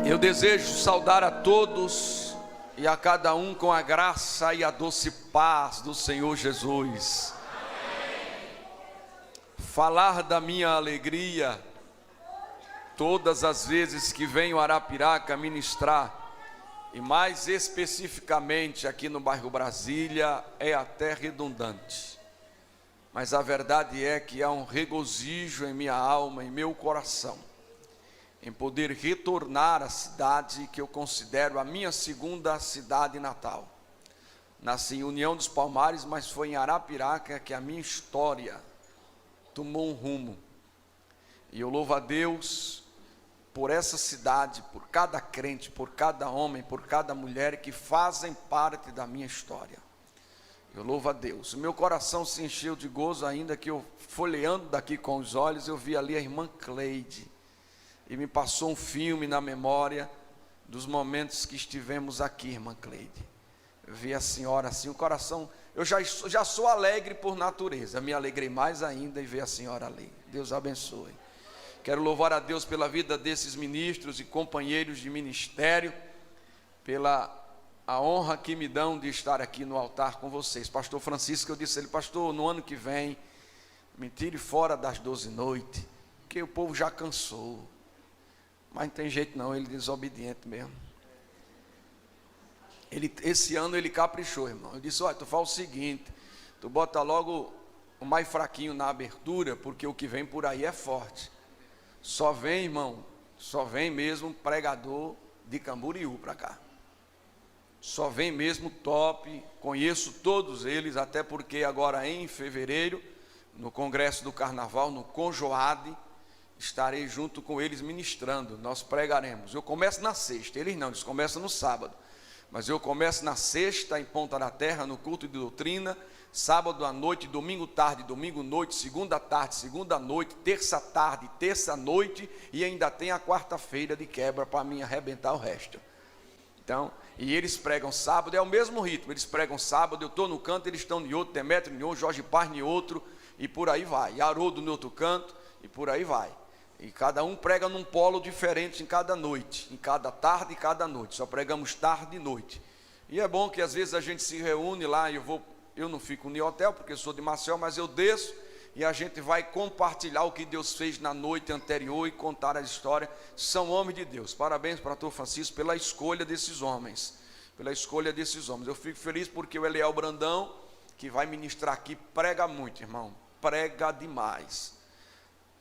Eu desejo saudar a todos e a cada um com a graça e a doce paz do Senhor Jesus. Falar da minha alegria todas as vezes que venho a Arapiraca ministrar, e mais especificamente aqui no bairro Brasília, é até redundante. Mas a verdade é que há um regozijo em minha alma, em meu coração, em poder retornar à cidade que eu considero a minha segunda cidade natal. Nasci em União dos Palmares, mas foi em Arapiraca que a minha história tomou um rumo. E eu louvo a Deus por essa cidade, por cada crente, por cada homem, por cada mulher que fazem parte da minha história. Eu louvo a Deus. O meu coração se encheu de gozo ainda que eu, folheando daqui com os olhos, eu vi ali a irmã Cleide. E me passou um filme na memória dos momentos que estivemos aqui, irmã Cleide. Eu vi a senhora assim, o coração... Eu já sou alegre por natureza, me alegrei mais ainda em ver a senhora ali. Deus abençoe. Quero louvar a Deus pela vida desses ministros e companheiros de ministério, pela a honra que me dão de estar aqui no altar com vocês. Pastor Francisco, eu disse a ele: pastor, no ano que vem, me tire fora das 12 noites, porque o povo já cansou. Mas não tem jeito não, ele é desobediente mesmo. Esse ano ele caprichou, irmão. Eu disse: olha, tu faz o seguinte, tu bota logo o mais fraquinho na abertura, porque o que vem por aí é forte. Só vem, irmão, só vem mesmo pregador de Camboriú para cá. Só vem mesmo top, conheço todos eles, até porque agora em fevereiro, no Congresso do Carnaval, no Conjoade, estarei junto com eles ministrando, nós pregaremos. Eu começo na sexta, eles não, eles começam no sábado. Mas eu começo na sexta, em Ponta da Terra, no culto de doutrina, sábado à noite, domingo tarde, domingo noite, segunda tarde, segunda noite, terça tarde, terça noite, e ainda tem a quarta-feira de quebra para mim arrebentar o resto. Então, e eles pregam sábado, é o mesmo ritmo, eles pregam sábado, eu estou no canto, eles estão em outro, Demétrio em outro, Jorge Paz em outro, e por aí vai, e Haroldo no outro canto, e por aí vai. E cada um prega num polo diferente em cada noite, em cada tarde e cada noite. Só pregamos tarde e noite. E é bom que às vezes a gente se reúne lá, eu não fico no hotel porque eu sou de Maceió, mas eu desço e a gente vai compartilhar o que Deus fez na noite anterior e contar a história. São homens de Deus. Parabéns para o pastor Francisco pela escolha desses homens. Pela escolha desses homens. Eu fico feliz porque o Eliel Brandão, que vai ministrar aqui, prega muito, irmão. Prega demais.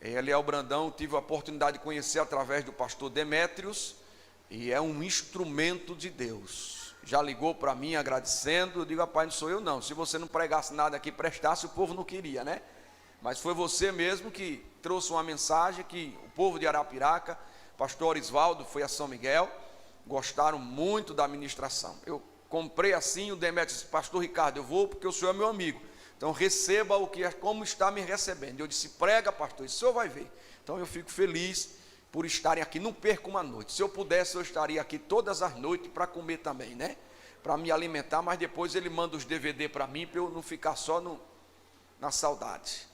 Eliel Brandão, tive a oportunidade de conhecer através do pastor Demétrios, e é um instrumento de Deus. Já ligou para mim agradecendo, eu digo: rapaz, não sou eu não, se você não pregasse nada aqui, prestasse, o povo não queria, né? Mas foi você mesmo que trouxe uma mensagem que o povo de Arapiraca, pastor Orisvaldo foi a São Miguel, gostaram muito da ministração. Eu comprei assim, o Demétrios disse: pastor Ricardo, eu vou porque o senhor é meu amigo. Então receba o que é, como está me recebendo. Eu disse: prega, pastor, isso o senhor vai ver. Então eu fico feliz por estarem aqui, não perco uma noite. Se eu pudesse, eu estaria aqui todas as noites para comer também, né? Para me alimentar, mas depois ele manda os DVD para mim, para eu não ficar só na saudade.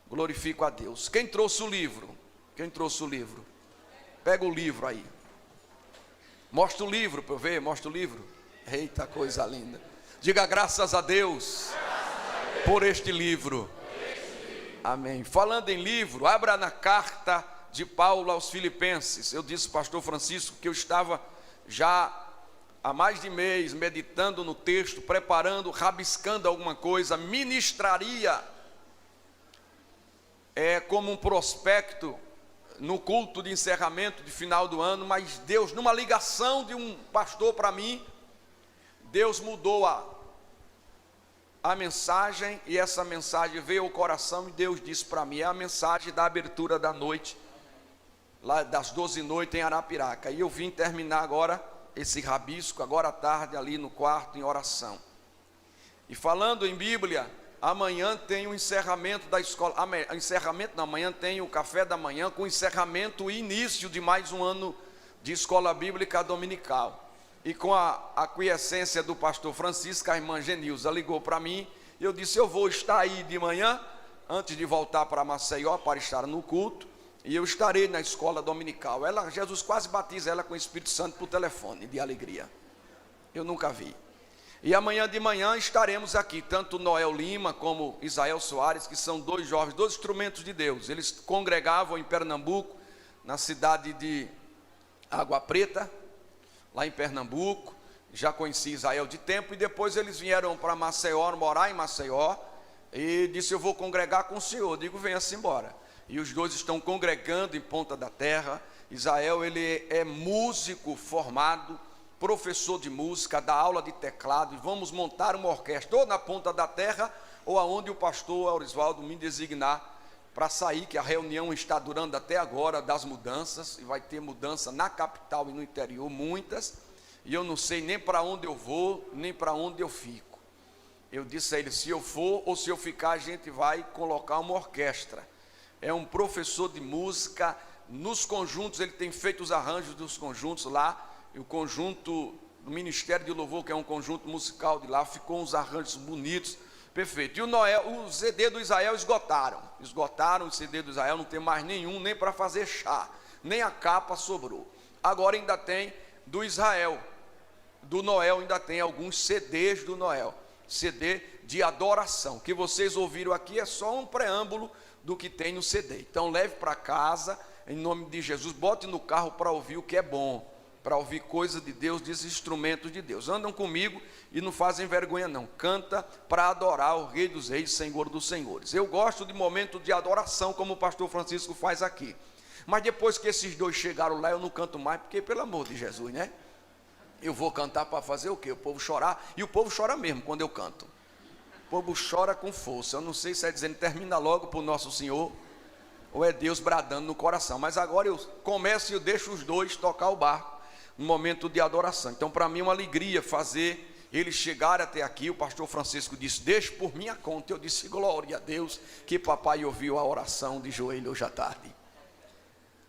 Glorifico a Deus. Quem trouxe o livro? Quem trouxe o livro? Pega o livro aí. Mostra o livro para eu ver, mostra o livro. Eita, coisa linda. Diga graças a Deus. Por este livro. Amém. Falando em livro, abra na carta de Paulo aos Filipenses. Eu disse, pastor Francisco, que eu estava já há mais de mês meditando no texto, preparando, rabiscando alguma coisa, ministraria como um prospecto no culto de encerramento de final do ano, mas Deus, numa ligação de um pastor para mim, Deus mudou a mensagem, e essa mensagem veio ao coração, e Deus disse para mim: é a mensagem da abertura da noite, lá das 12 noites em Arapiraca. E eu vim terminar agora esse rabisco, agora à tarde, ali no quarto, em oração. E falando em Bíblia, amanhã tem o encerramento da escola, amanhã tem o café da manhã, com encerramento e início de mais um ano de escola bíblica dominical. E com a aquiescência do pastor Francisco, a irmã Genilza ligou para mim, e eu disse: eu vou estar aí de manhã, antes de voltar para Maceió, para estar no culto, e eu estarei na escola dominical. Jesus quase batiza ela com o Espírito Santo por telefone, de alegria. Eu nunca vi. E amanhã de manhã estaremos aqui, tanto Noel Lima como Isael Soares, que são dois jovens, dois instrumentos de Deus. Eles congregavam em Pernambuco, na cidade de Água Preta, lá em Pernambuco. Já conheci Isael de tempo, e depois eles vieram para Maceió, morar em Maceió, e disse: eu vou congregar com o senhor. Eu digo: venha-se embora. E os dois estão congregando em Ponta da Terra. Isael, ele é músico formado, professor de música, dá aula de teclado, e vamos montar uma orquestra ou na Ponta da Terra, ou aonde o pastor Aurisvaldo me designar para sair, que a reunião está durando até agora das mudanças, e vai ter mudança na capital e no interior, muitas, e eu não sei nem para onde eu vou, nem para onde eu fico. Eu disse a ele: se eu for ou se eu ficar, a gente vai colocar uma orquestra. É um professor de música, nos conjuntos, ele tem feito os arranjos dos conjuntos lá, e o conjunto do Ministério de Louvor, que é um conjunto musical de lá, ficou uns arranjos bonitos, perfeito. E o CD do Israel esgotaram o CD do Israel, não tem mais nenhum, nem para fazer chá, nem a capa sobrou. Agora ainda tem do Israel, do Noel, ainda tem alguns CDs do Noel, CD de adoração, que vocês ouviram aqui, é só um preâmbulo do que tem no CD. Então leve para casa, em nome de Jesus, bote no carro para ouvir o que é bom, para ouvir coisa de Deus, desses instrumentos de Deus. Andam comigo e não fazem vergonha não. Canta para adorar o Rei dos Reis, Senhor dos Senhores. Eu gosto de momento de adoração, como o pastor Francisco faz aqui. Mas depois que esses dois chegaram lá, eu não canto mais, porque pelo amor de Jesus, né? Eu vou cantar para fazer o quê? O povo chorar, e o povo chora mesmo quando eu canto. O povo chora com força. Eu não sei se é dizendo: termina logo para o nosso Senhor, ou é Deus bradando no coração. Mas agora eu começo e eu deixo os dois tocar o barco no momento de adoração. Então para mim é uma alegria fazer eles chegarem até aqui. O pastor Francisco disse: deixe por minha conta. Eu disse: glória a Deus, que papai ouviu a oração de joelho hoje à tarde.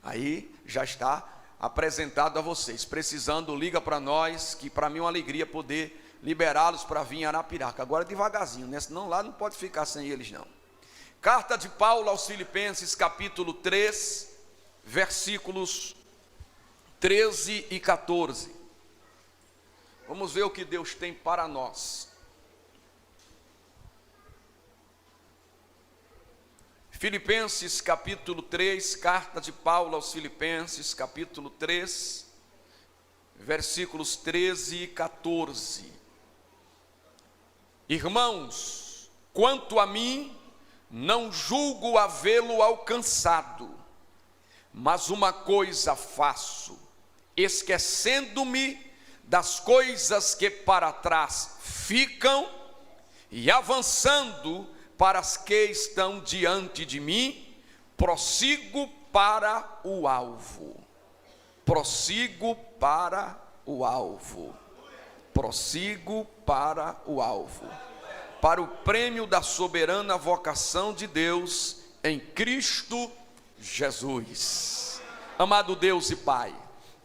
Aí já está apresentado a vocês. Precisando, liga para nós, que para mim é uma alegria poder liberá-los para vir em Arapiraca. Agora devagarzinho, né? Senão lá não pode ficar sem eles não. Carta de Paulo aos Filipenses, capítulo 3, versículos 13 e 14. Vamos ver o que Deus tem para nós. Filipenses capítulo 3, carta de Paulo aos Filipenses, capítulo 3, versículos 13 e 14. Irmãos, quanto a mim, não julgo havê-lo alcançado, mas uma coisa faço, esquecendo-me das coisas que para trás ficam e avançando para as que estão diante de mim, prossigo para o alvo. Prossigo para o alvo. Prossigo para o alvo. Para o prêmio da soberana vocação de Deus em Cristo Jesus. Amado Deus e Pai,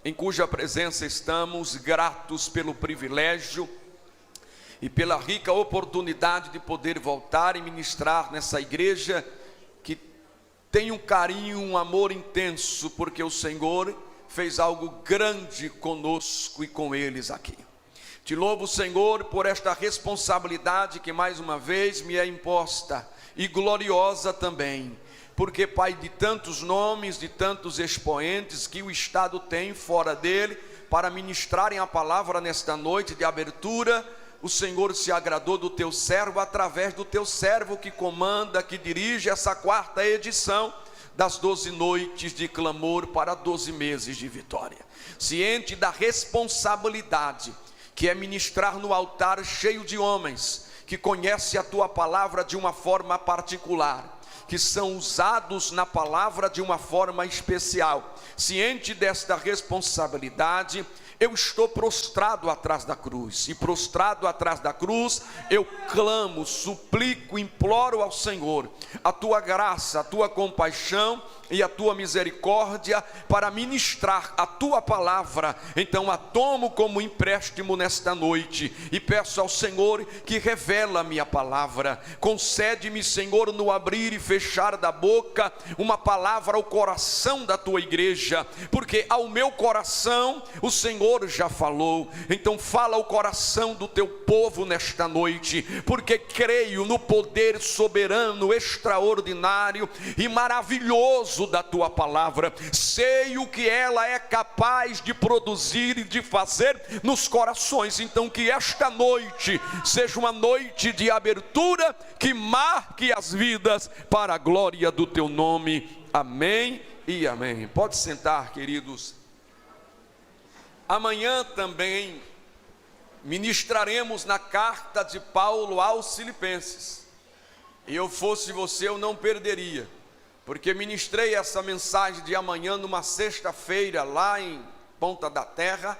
em cuja presença estamos gratos pelo privilégio e pela rica oportunidade de poder voltar e ministrar nessa igreja que tem um carinho, um amor intenso, porque o Senhor fez algo grande conosco e com eles aqui. Te louvo, Senhor, por esta responsabilidade que mais uma vez me é imposta, e gloriosa também, porque, Pai, de tantos nomes, de tantos expoentes que o Estado tem fora dele, para ministrarem a palavra nesta noite de abertura, o Senhor se agradou do teu servo, através do teu servo que comanda, que dirige essa 4ª edição das 12 noites de clamor para 12 meses de vitória. Ciente da responsabilidade que é ministrar no altar cheio de homens que conhecem a tua palavra de uma forma particular, que são usados na palavra de uma forma especial. Ciente desta responsabilidade, eu estou prostrado atrás da cruz, e prostrado atrás da cruz, eu clamo, suplico, imploro ao Senhor a tua graça, a tua compaixão e a tua misericórdia para ministrar a tua palavra. Então a tomo como empréstimo nesta noite e peço ao Senhor que revela a minha palavra. Concede-me, Senhor, no abrir e fechar deixar da boca uma palavra ao coração da tua igreja, porque ao meu coração o Senhor já falou. Então fala ao coração do teu povo nesta noite, porque creio no poder soberano, extraordinário e maravilhoso da tua palavra. Sei o que ela é capaz de produzir e de fazer nos corações. Então que esta noite seja uma noite de abertura que marque as vidas para a glória do teu nome. Amém e amém. Pode sentar, queridos. Amanhã também ministraremos na carta de Paulo aos Filipenses. E eu fosse você, eu não perderia, porque ministrei essa mensagem de amanhã numa sexta-feira lá em Ponta da Terra,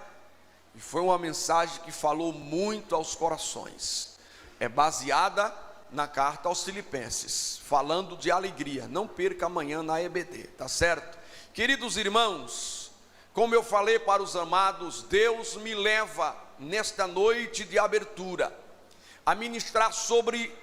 e foi uma mensagem que falou muito aos corações. É baseada na carta aos Filipenses, falando de alegria. Não perca amanhã na EBD, tá certo? Queridos irmãos, como eu falei para os amados, Deus me leva nesta noite de abertura a ministrar sobre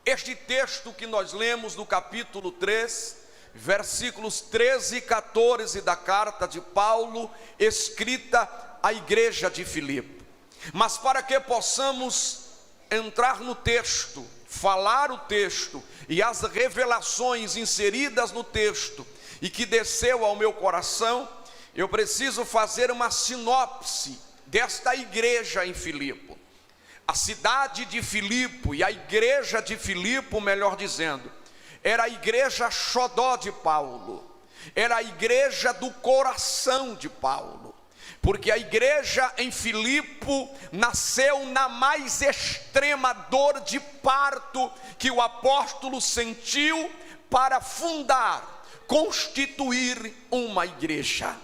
este texto que nós lemos no capítulo 3, versículos 13 e 14 da carta de Paulo, escrita à igreja de Filipe. Mas para que possamos entrar no texto, falar o texto e as revelações inseridas no texto e que desceu ao meu coração, eu preciso fazer uma sinopse desta igreja em Filipe. A cidade de Filipe e a igreja de Filipe, melhor dizendo, era a igreja xodó de Paulo, era a igreja do coração de Paulo, porque a igreja em Filipe nasceu na mais extrema dor de parto que o apóstolo sentiu para fundar, constituir uma igreja.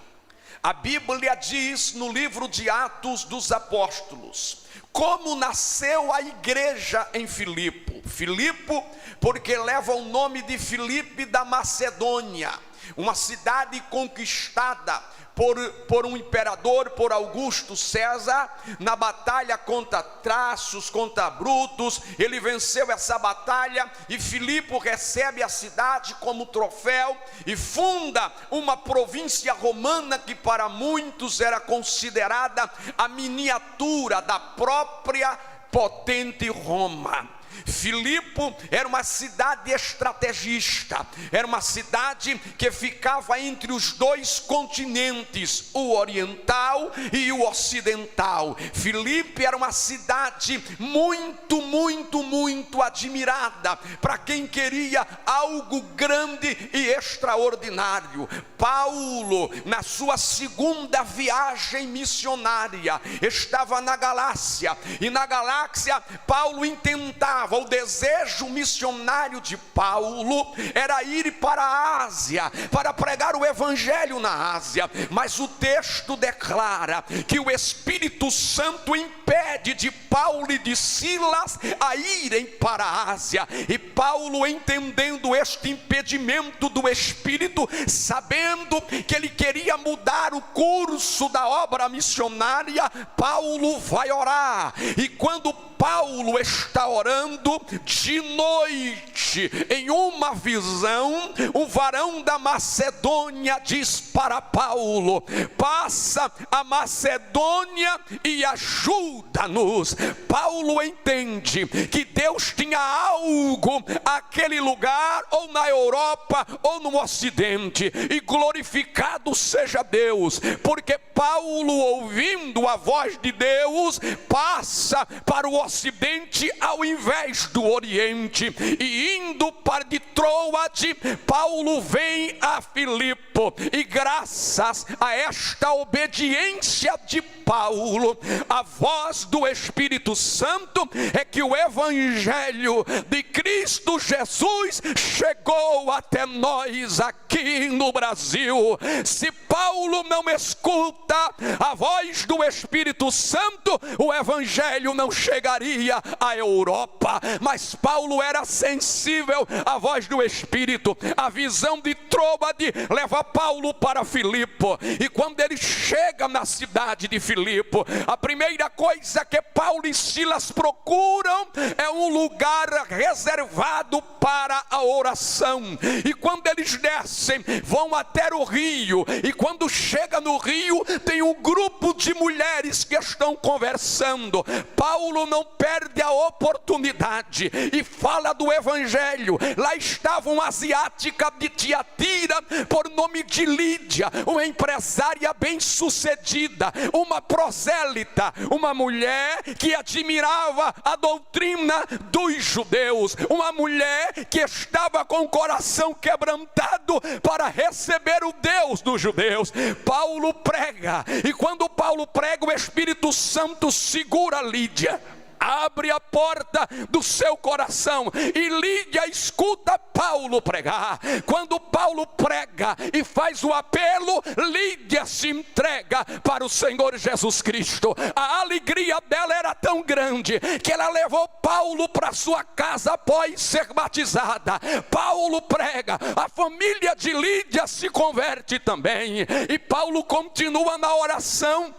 A Bíblia diz no livro de Atos dos Apóstolos como nasceu a igreja em Filipe. Filipe, porque leva o nome de Filipe da Macedônia, uma cidade conquistada por um imperador, por Augusto César, na batalha contra traços, contra brutos. Ele venceu essa batalha e Filipe recebe a cidade como troféu e funda uma província romana que para muitos era considerada a miniatura da própria potente Roma. Filipe era uma cidade estrategista, era uma cidade que ficava entre os dois continentes, o oriental e o ocidental. Filipe era uma cidade muito admirada para quem queria algo grande e extraordinário. Paulo, na sua segunda viagem missionária, estava na Galácia, e na Galácia Paulo intentava, o desejo missionário de Paulo era ir para a Ásia, para pregar o evangelho na Ásia, mas o texto declara que o Espírito Santo impede de Paulo e de Silas a irem para a Ásia, e Paulo, entendendo este impedimento do Espírito, sabendo que ele queria mudar o curso da obra missionária, Paulo vai orar, e quando Paulo está orando, de noite, em uma visão, o varão da Macedônia diz para Paulo: passa a Macedônia e ajuda-nos. Paulo entende que Deus tinha algo naquele lugar, ou na Europa, ou no Ocidente, e glorificado seja Deus, porque Paulo, ouvindo a voz de Deus, passa para o Ocidente ao invés do Oriente, e indo para de Troade, Paulo vem a Filipe, e graças a esta obediência de Paulo, a voz do Espírito Santo, é que o Evangelho de Cristo Jesus chegou até nós aqui no Brasil. Se Paulo não escuta a voz do Espírito Santo, o evangelho não chegaria à Europa. Mas Paulo era sensível à voz do Espírito. A visão de Tróade leva Paulo para Filipe. E quando ele chega na cidade de Filipe, a primeira coisa que Paulo e Silas procuram é um lugar reservado para a oração. E quando eles descem, vão até o rio. E quando chega no rio, tem um grupo de mulheres que estão conversando. Paulo não perde a oportunidade e fala do evangelho. Lá estava uma asiática de Tiatira, por nome de Lídia, uma empresária bem-sucedida, uma prosélita, uma mulher que admirava a doutrina dos judeus, uma mulher que estava com o coração quebrantado para receber o Deus dos judeus. Paulo prega, e quando Paulo prega, o Espírito Santo segura Lídia, abre a porta do seu coração, e Lídia escuta Paulo pregar. Quando Paulo prega e faz o apelo, Lídia se entrega para o Senhor Jesus Cristo. A alegria dela era tão grande que ela levou Paulo para sua casa após ser batizada. Paulo prega, a família de Lídia se converte também, e Paulo continua na oração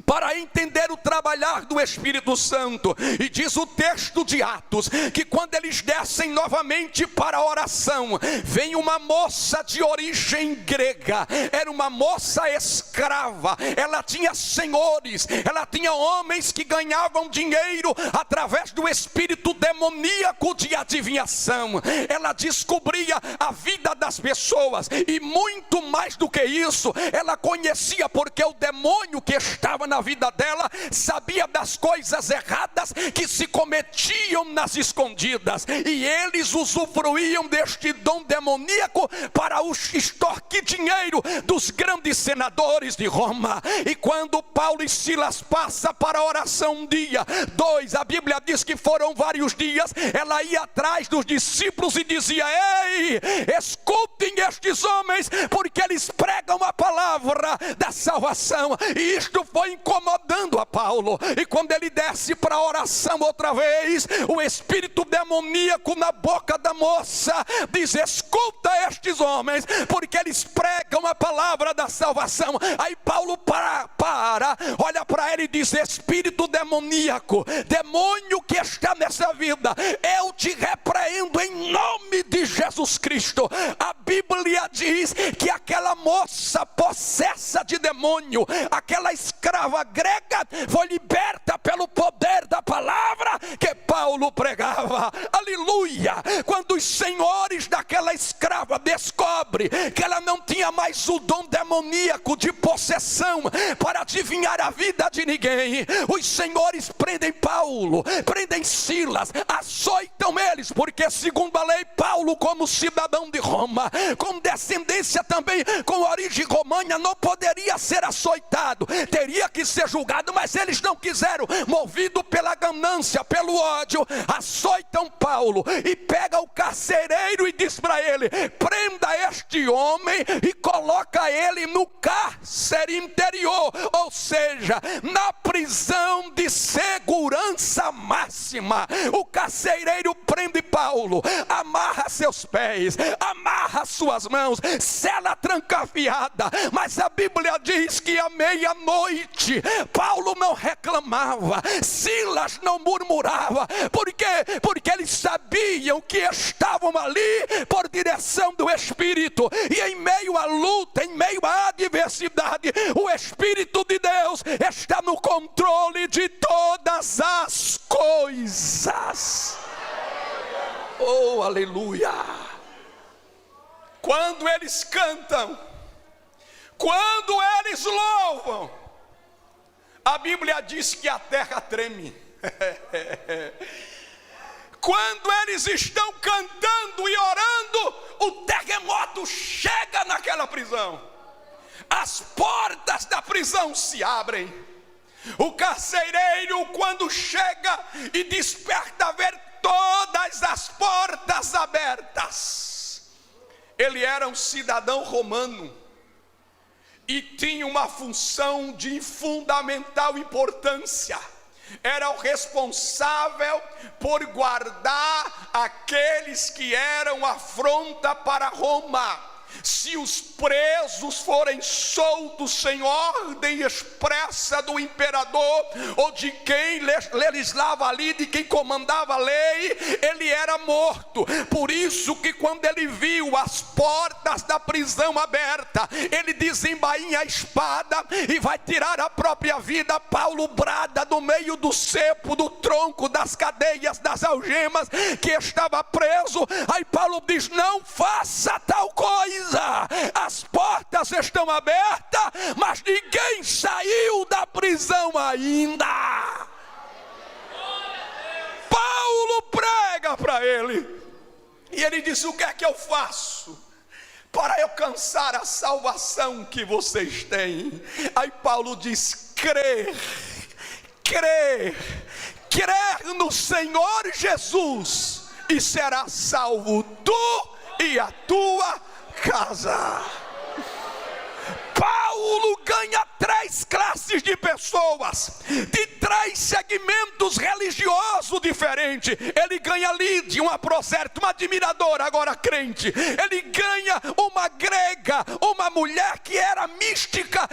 para entender o trabalhar do Espírito Santo. E diz o texto de Atos, que quando eles descem novamente para a oração, vem uma moça de origem grega. Era uma moça escrava, ela tinha senhores, ela tinha homens que ganhavam dinheiro através do espírito demoníaco de adivinhação. Ela descobria a vida das pessoas, e muito mais do que isso, ela conhecia, porque o demônio que estava na vida dela sabia das coisas erradas que se cometiam nas escondidas, e eles usufruíam deste dom demoníaco para extorquir dinheiro dos grandes senadores de Roma. E quando Paulo e Silas passam para a oração um dia, dois, a Bíblia diz que foram vários dias, ela ia atrás dos discípulos e dizia: ei, escutem estes homens, porque eles pregam a palavra da salvação. E isto foi incomodando a Paulo, e quando ele desce para a oração outra vez, o espírito demoníaco na boca da moça diz: escuta estes homens, porque eles pregam a palavra da salvação. Aí Paulo olha para ele e diz: espírito demoníaco, demônio que está nessa vida, eu te repreendo em nome de Jesus Cristo. A Bíblia diz que aquela moça possessa de demônio, aquela escrava grega, foi liberta pelo poder da palavra que Paulo pregava. Aleluia! Quando os senhores daquela escrava descobrem que ela não tinha mais o dom demoníaco de possessão para adivinhar a vida de ninguém, os senhores prendem Paulo, prendem Silas, açoitam eles, porque segundo a lei, Paulo, como cidadão de Roma, com descendência também com origem romana, não poderia ser açoitado, teria que ser julgado, mas eles não quiseram, movido pela ganância, pelo ódio, açoitam Paulo, e pega o carcereiro e diz para ele: prenda este homem e coloca ele no cárcere interior, ou seja, na prisão de segurança máxima. O carcereiro prende Paulo, amarra seus pés, amarra suas mãos, sela trancafiada, mas a Bíblia diz que à meia-noite Paulo não reclamava, Silas não murmurava. Por quê? Porque eles sabiam que estavam ali por direção do Espírito, e em meio à luta, em meio à adversidade, o Espírito de Deus está no controle de todas as coisas. Oh, aleluia! Quando eles cantam, quando eles louvam, a Bíblia diz que a terra treme. Quando eles estão cantando e orando, o terremoto chega naquela prisão, as portas da prisão se abrem. O carcereiro, quando chega e desperta, a ver todas as portas abertas. Ele era um cidadão romano, e tinha uma função de fundamental importância. Era o responsável por guardar aqueles que eram afronta para Roma. Se os presos forem soltos sem ordem expressa do imperador, ou de quem legislava ali, de quem comandava a lei, ele era morto. Por isso que quando ele viu as portas da prisão abertas, ele desembainha a espada e vai tirar a própria vida. Paulo brada do meio do cepo, do tronco, das cadeias, das algemas, que estava preso. Aí Paulo diz: não faça tal coisa. As portas estão abertas, mas ninguém saiu da prisão ainda. Paulo prega para ele, e ele diz: o que é que eu faço para alcançar a salvação que vocês têm? Aí Paulo diz: crer no Senhor Jesus, e será salvo tu e a tua casa. Paulo ganha 3 classes de pessoas, de 3 segmentos religiosos diferentes. Ele ganha Lídia, uma prosélita, uma admiradora, agora crente. Ele ganha uma grega, uma mulher que era mística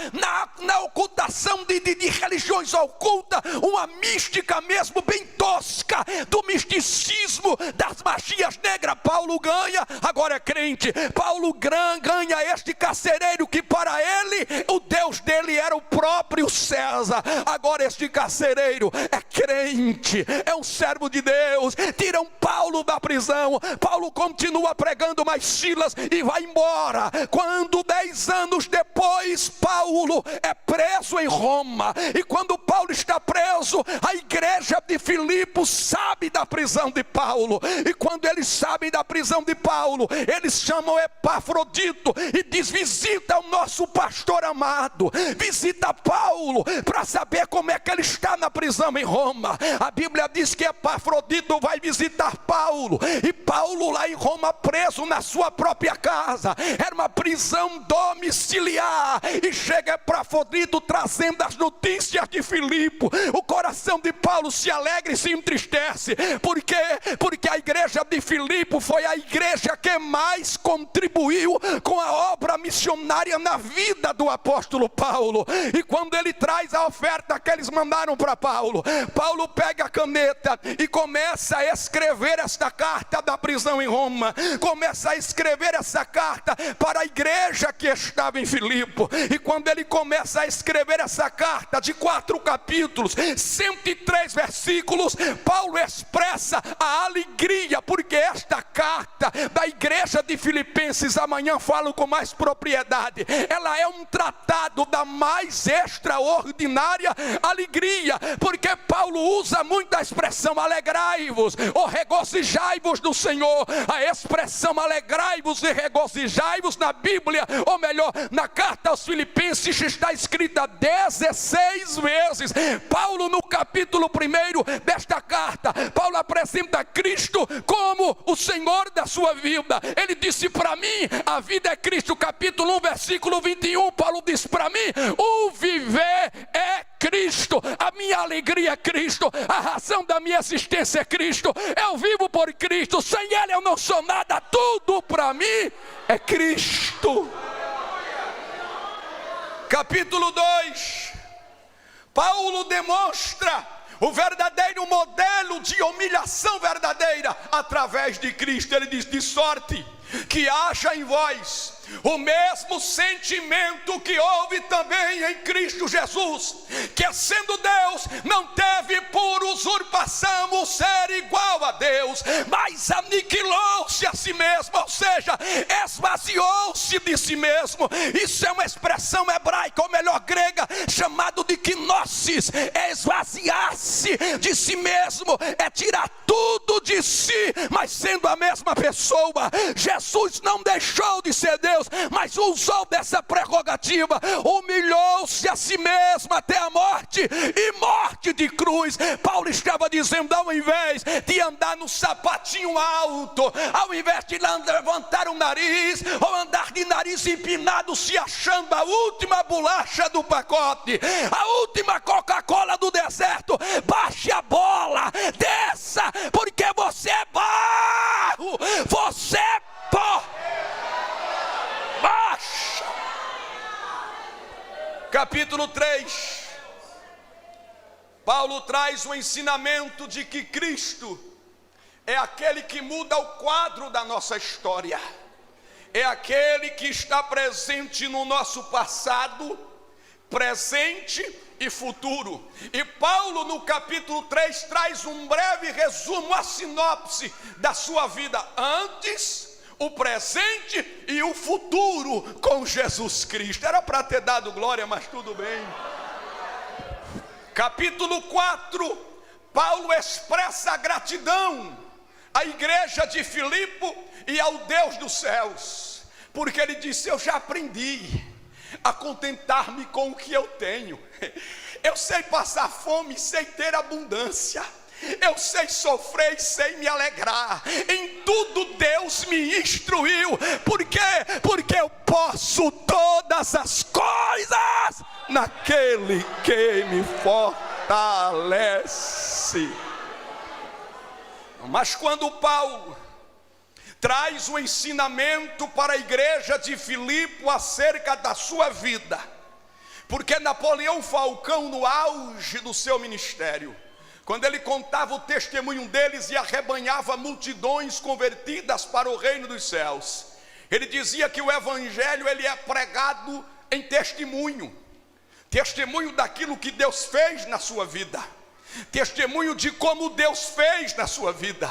na ocultação de religiões ocultas, uma mística mesmo bem tosca, do misticismo, das magias negras. Paulo ganha, agora é crente. Paulo ganha este carcereiro que para ele, o Deus dele era o próprio César. Agora este carcereiro é crente, é um servo de Deus. Tiram Paulo da prisão. Paulo continua pregando, mas Silas, e vai embora. Quando 10 anos depois Paulo é preso em Roma, e quando Paulo está preso, a igreja de Filipe sabe da prisão de Paulo, e quando eles sabem da prisão de Paulo, eles chamam Epafrodito e diz: visita o nosso pastor amado, visita Paulo para saber como é que ele está na prisão em Roma. A Bíblia diz que Epafrodito vai visitar Paulo, e Paulo lá em Roma preso na sua própria casa, era uma prisão domiciliar, e chega Epafrodito trazendo as notícias de Filipe. O coração de Paulo se alegra e se entristece. Por quê? Porque a igreja de Filipe foi a igreja que mais contribuiu com a obra missionária na vida do apóstolo Paulo. E quando ele traz a oferta que eles mandaram para Paulo, Paulo pega a caneta e começa a escrever esta carta da prisão em Roma, começa a escrever essa carta para a igreja que estava em Filipe. E quando ele começa a escrever essa carta de 4 capítulos, 103 versículos, Paulo expressa a alegria, porque esta carta da igreja de Filipenses, amanhã falo com mais propriedade, ela é um tratado da mais extraordinária alegria, porque Paulo usa muito a expressão alegrai-vos, ou regozijai-vos do Senhor. A expressão alegrai-vos e regozijai-vos na Bíblia, ou melhor, na carta aos Filipenses, está escrita 16 vezes. Paulo, no capítulo 1 desta carta, Paulo apresenta Cristo como o Senhor da sua vida. Ele disse: para mim a vida é Cristo. Capítulo 1 versículo 21, Paulo diz: para mim o viver é Cristo, a minha alegria é Cristo, a razão da minha existência é Cristo. Eu vivo por Cristo, sem Ele eu não sou nada. Tudo para mim é Cristo. Capítulo 2, Paulo demonstra o verdadeiro modelo de humilhação verdadeira através de Cristo. Ele diz: de sorte que haja em vós o mesmo sentimento que houve também em Cristo Jesus, que sendo Deus, não teve por usurpação o ser igual a Deus, mas aniquilou-se a si mesmo, ou seja, esvaziou-se de si mesmo. Isso é uma expressão hebraica, ou melhor, grega, chamado de kenosis. É esvaziar-se de si mesmo, é tirar tudo de si, mas sendo a mesma pessoa. Jesus Jesus não deixou de ser Deus, mas usou dessa prerrogativa, humilhou-se a si mesmo até a morte, e morte de cruz. Paulo estava dizendo, ao invés de andar no sapatinho alto, ao invés de levantar o nariz, ou andar de nariz empinado, se achando a última bolacha do pacote, a última Coca-Cola do deserto, baixe a bola, desça, porque você é barro, você é pó. Baixa. Capítulo 3. Paulo traz o ensinamento de que Cristo é aquele que muda o quadro da nossa história, é aquele que está presente no nosso passado, presente e futuro. E Paulo no capítulo 3 traz um breve resumo, a sinopse da sua vida antes, o presente e o futuro com Jesus Cristo. Era para ter dado glória, mas tudo bem. Capítulo 4, Paulo expressa a gratidão à igreja de Filipe e ao Deus dos céus, porque ele disse, eu já aprendi a contentar-me com o que eu tenho. Eu sei passar fome, sei ter abundância. Eu sei sofrer e sei me alegrar. Em tudo Deus me instruiu. Por quê? Porque eu posso todas as coisas naquele que me fortalece. Mas quando Paulo traz o ensinamento para a igreja de Filipe acerca da sua vida, porque Napoleão Falcão, no auge do seu ministério, quando ele contava o testemunho deles e arrebanhava multidões convertidas para o reino dos céus, ele dizia que o evangelho ele é pregado em testemunho, testemunho daquilo que Deus fez na sua vida, testemunho de como Deus fez na sua vida,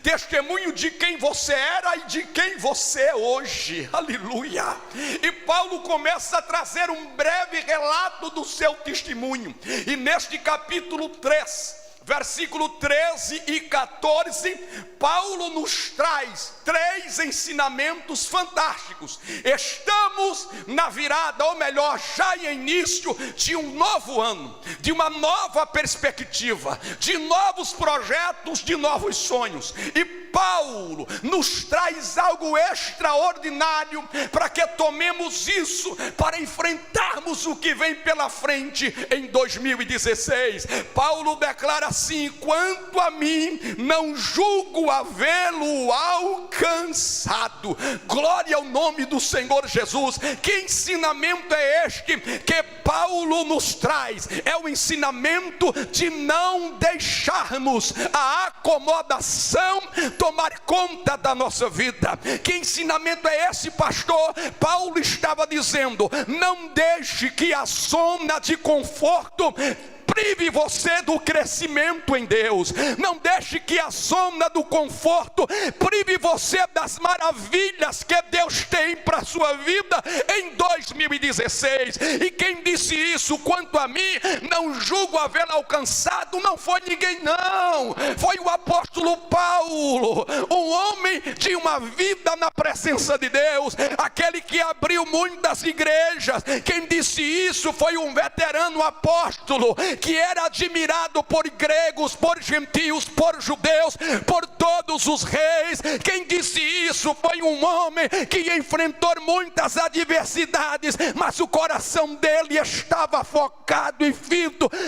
testemunho de quem você era e de quem você é hoje. Aleluia. E Paulo começa a trazer um breve relato do seu testemunho, e neste capítulo 3, versículo 13 e 14, Paulo nos traz 3 ensinamentos fantásticos. Estamos na virada, ou melhor, já em início de um novo ano, de uma nova perspectiva, de novos projetos, de novos sonhos. E Paulo nos traz algo extraordinário para que tomemos isso, para enfrentarmos o que vem pela frente em 2016. Paulo declara assim: quanto a mim, não julgo havê-lo alcançado. Glória ao nome do Senhor Jesus. Que ensinamento é este que Paulo nos traz? É o ensinamento de não deixarmos a acomodação tomar conta da nossa vida. Que ensinamento é esse, pastor? Paulo estava dizendo: não deixe que a zona de conforto prive você do crescimento em Deus. Não deixe que a zona do conforto prive você das maravilhas que Deus tem para a sua vida em 2016. E quem disse isso? Quanto a mim, não julgo havê-lo alcançado. Não foi ninguém, não. Foi o apóstolo Paulo, um homem de uma vida na presença de Deus, aquele que abriu muitas igrejas. Quem disse isso foi um veterano apóstolo, que era admirado por gregos, por gentios, por judeus, por todos os reis. Quem disse isso foi um homem que enfrentou muitas adversidades, mas o coração dele estava focado e firme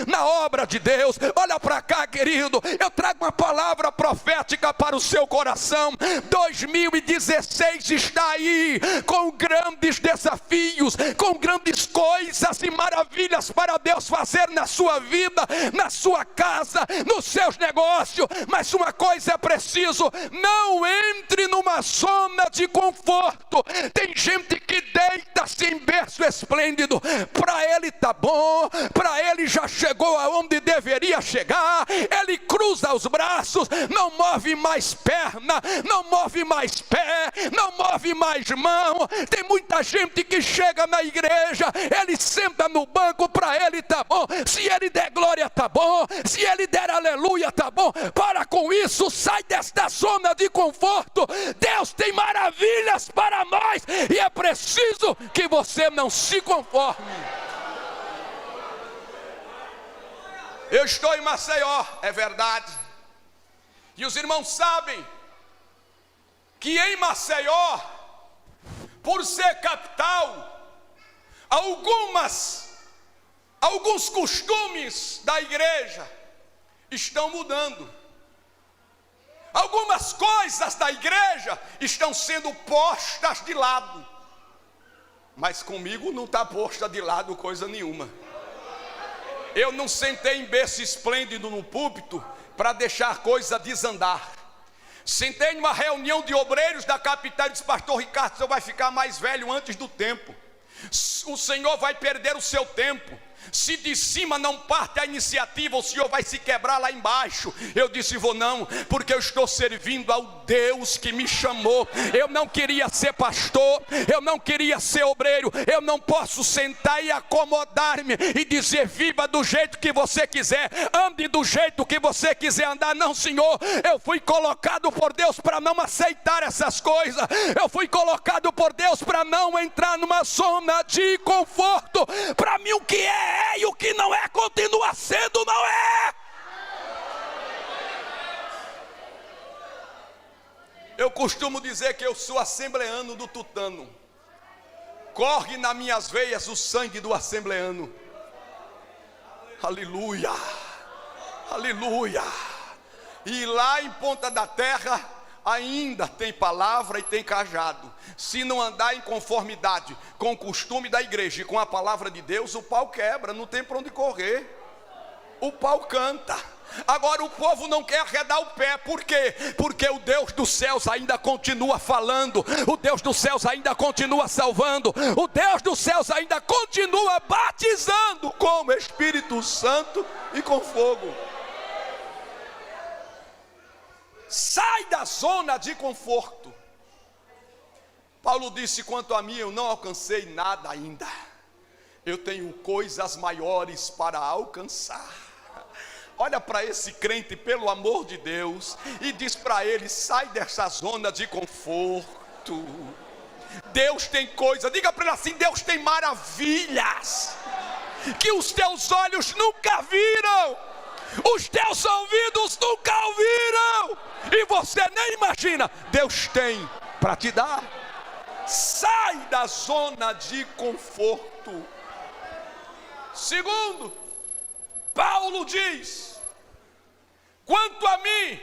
na obra de Deus. Olha para cá, querido, eu trago uma palavra profética para o seu coração. 2016 está aí com grandes desafios, com grandes coisas e maravilhas para Deus fazer na sua vida, na sua casa, nos seus negócios. Mas uma coisa é preciso: não entre numa zona de conforto. Tem gente que deita-se em berço esplêndido, para ele está bom, para ele ele já chegou aonde deveria chegar, ele cruza os braços, não move mais perna, não move mais pé, não move mais mão. Tem muita gente que chega na igreja, ele senta no banco, para ele tá bom, se ele der glória tá bom, se ele der aleluia tá bom. Para com isso, sai desta zona de conforto. Deus tem maravilhas para nós e é preciso que você não se conforme. Eu estou em Maceió, é verdade, e os irmãos sabem que em Maceió, por ser capital, alguns costumes da igreja estão mudando. Algumas coisas da igreja estão sendo postas de lado. Mas comigo não está posta de lado coisa nenhuma. Eu não sentei em berço esplêndido no púlpito para deixar a coisa desandar. Sentei numa reunião de obreiros da capital e disse: pastor Ricardo, o senhor vai ficar mais velho antes do tempo. O senhor vai perder o seu tempo. Se de cima não parte a iniciativa, o senhor vai se quebrar lá embaixo. Eu disse: vou não, porque eu estou servindo ao Deus que me chamou. Eu não queria ser pastor, eu não queria ser obreiro. Eu não posso sentar e acomodar-me e dizer: viva do jeito que você quiser, ande do jeito que você quiser andar. Não, senhor, eu fui colocado por Deus para não aceitar essas coisas. Eu fui colocado por Deus para não entrar numa zona de conforto. Para mim o que é e o que não é, continua sendo não é. Eu costumo dizer que eu sou assembleano do tutano. Corre nas minhas veias o sangue do assembleano. Aleluia, aleluia. E lá em Ponta da Terra ainda tem palavra e tem cajado. Se não andar em conformidade com o costume da igreja e com a palavra de Deus, o pau quebra, não tem para onde correr. O pau canta. Agora o povo não quer arredar o pé. Por quê? Porque o Deus dos céus ainda continua falando, o Deus dos céus ainda continua salvando, o Deus dos céus ainda continua batizando com o Espírito Santo e com fogo. Sai da zona de conforto. Paulo disse: quanto a mim, eu não alcancei nada ainda, eu tenho coisas maiores para alcançar. Olha para esse crente, pelo amor de Deus, e diz para ele: sai dessa zona de conforto. Deus tem coisa, diga para ele assim: Deus tem maravilhas que os teus olhos nunca viram, os teus ouvidos nunca ouviram, e você nem imagina. Deus tem para te dar. Sai da zona de conforto. Segundo, Paulo diz: quanto a mim,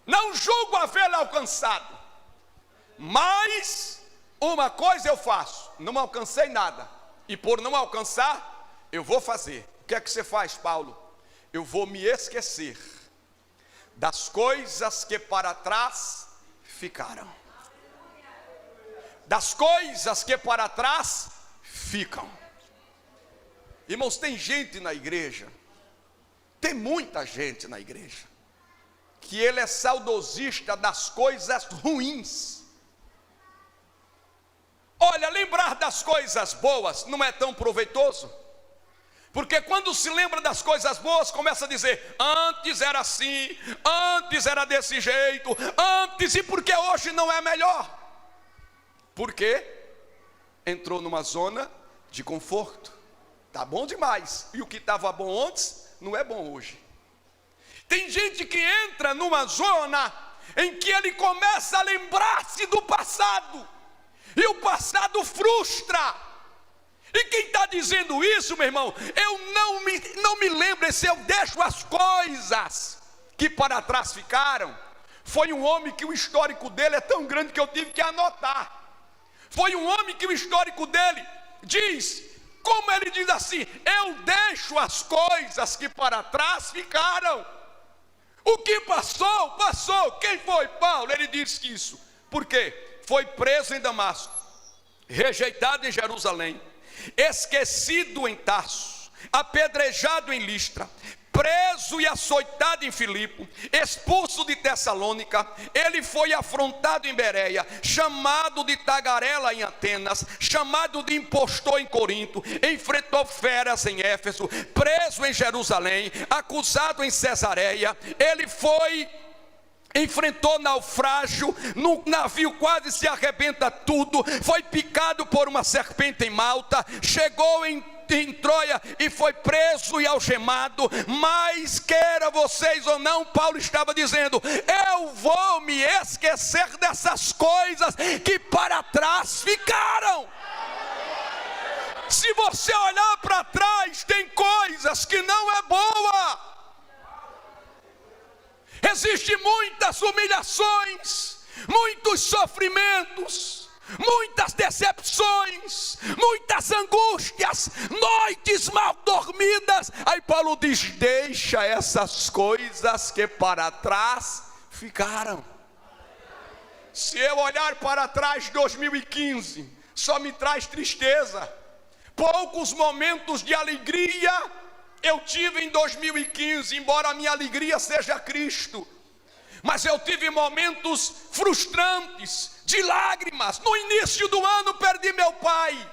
não julgo havê-lo alcançado, mas uma coisa eu faço, não alcancei nada, e por não alcançar, eu vou fazer. O que é que você faz, Paulo? Eu vou me esquecer das coisas que para trás ficaram. Das coisas que para trás ficam. Irmãos, tem gente na igreja, tem muita gente na igreja, que ele é saudosista das coisas ruins. Olha, lembrar das coisas boas não é tão proveitoso, porque quando se lembra das coisas boas, começa a dizer: antes era assim, antes era desse jeito, antes, e porque hoje não é melhor? Porque entrou numa zona de conforto. Tá bom demais, e o que estava bom antes não é bom hoje. Tem gente que entra numa zona em que ele começa a lembrar-se do passado, e o passado frustra. E quem está dizendo isso, meu irmão, eu não me lembro, se eu deixo as coisas que para trás ficaram. Foi um homem que o histórico dele é tão grande que eu tive que anotar. Foi um homem que o histórico dele diz, como ele diz assim: eu deixo as coisas que para trás ficaram. O que passou, passou. Quem foi? Paulo. Ele disse que isso, por quê? Foi preso em Damasco, rejeitado em Jerusalém, esquecido em Tarso, apedrejado em Listra, preso e açoitado em Filipe, expulso de Tessalônica, ele foi afrontado em Bereia, chamado de tagarela em Atenas, chamado de impostor em Corinto, enfrentou feras em Éfeso, preso em Jerusalém, acusado em Cesareia, ele enfrentou naufrágio, no navio quase se arrebenta tudo, foi picado por uma serpente em Malta, chegou em Troia e foi preso e algemado. Mas queira vocês ou não, Paulo estava dizendo: eu vou me esquecer dessas coisas que para trás ficaram. Se você olhar para trás, tem coisas que não é boa. Existem muitas humilhações, muitos sofrimentos, muitas decepções, muitas angústias, noites mal dormidas. Aí Paulo diz: deixa essas coisas que para trás ficaram. Se eu olhar para trás, 2015 só me traz tristeza. Poucos momentos de alegria eu tive em 2015, embora a minha alegria seja Cristo. Mas eu tive momentos frustrantes, de lágrimas. No início do ano perdi meu pai.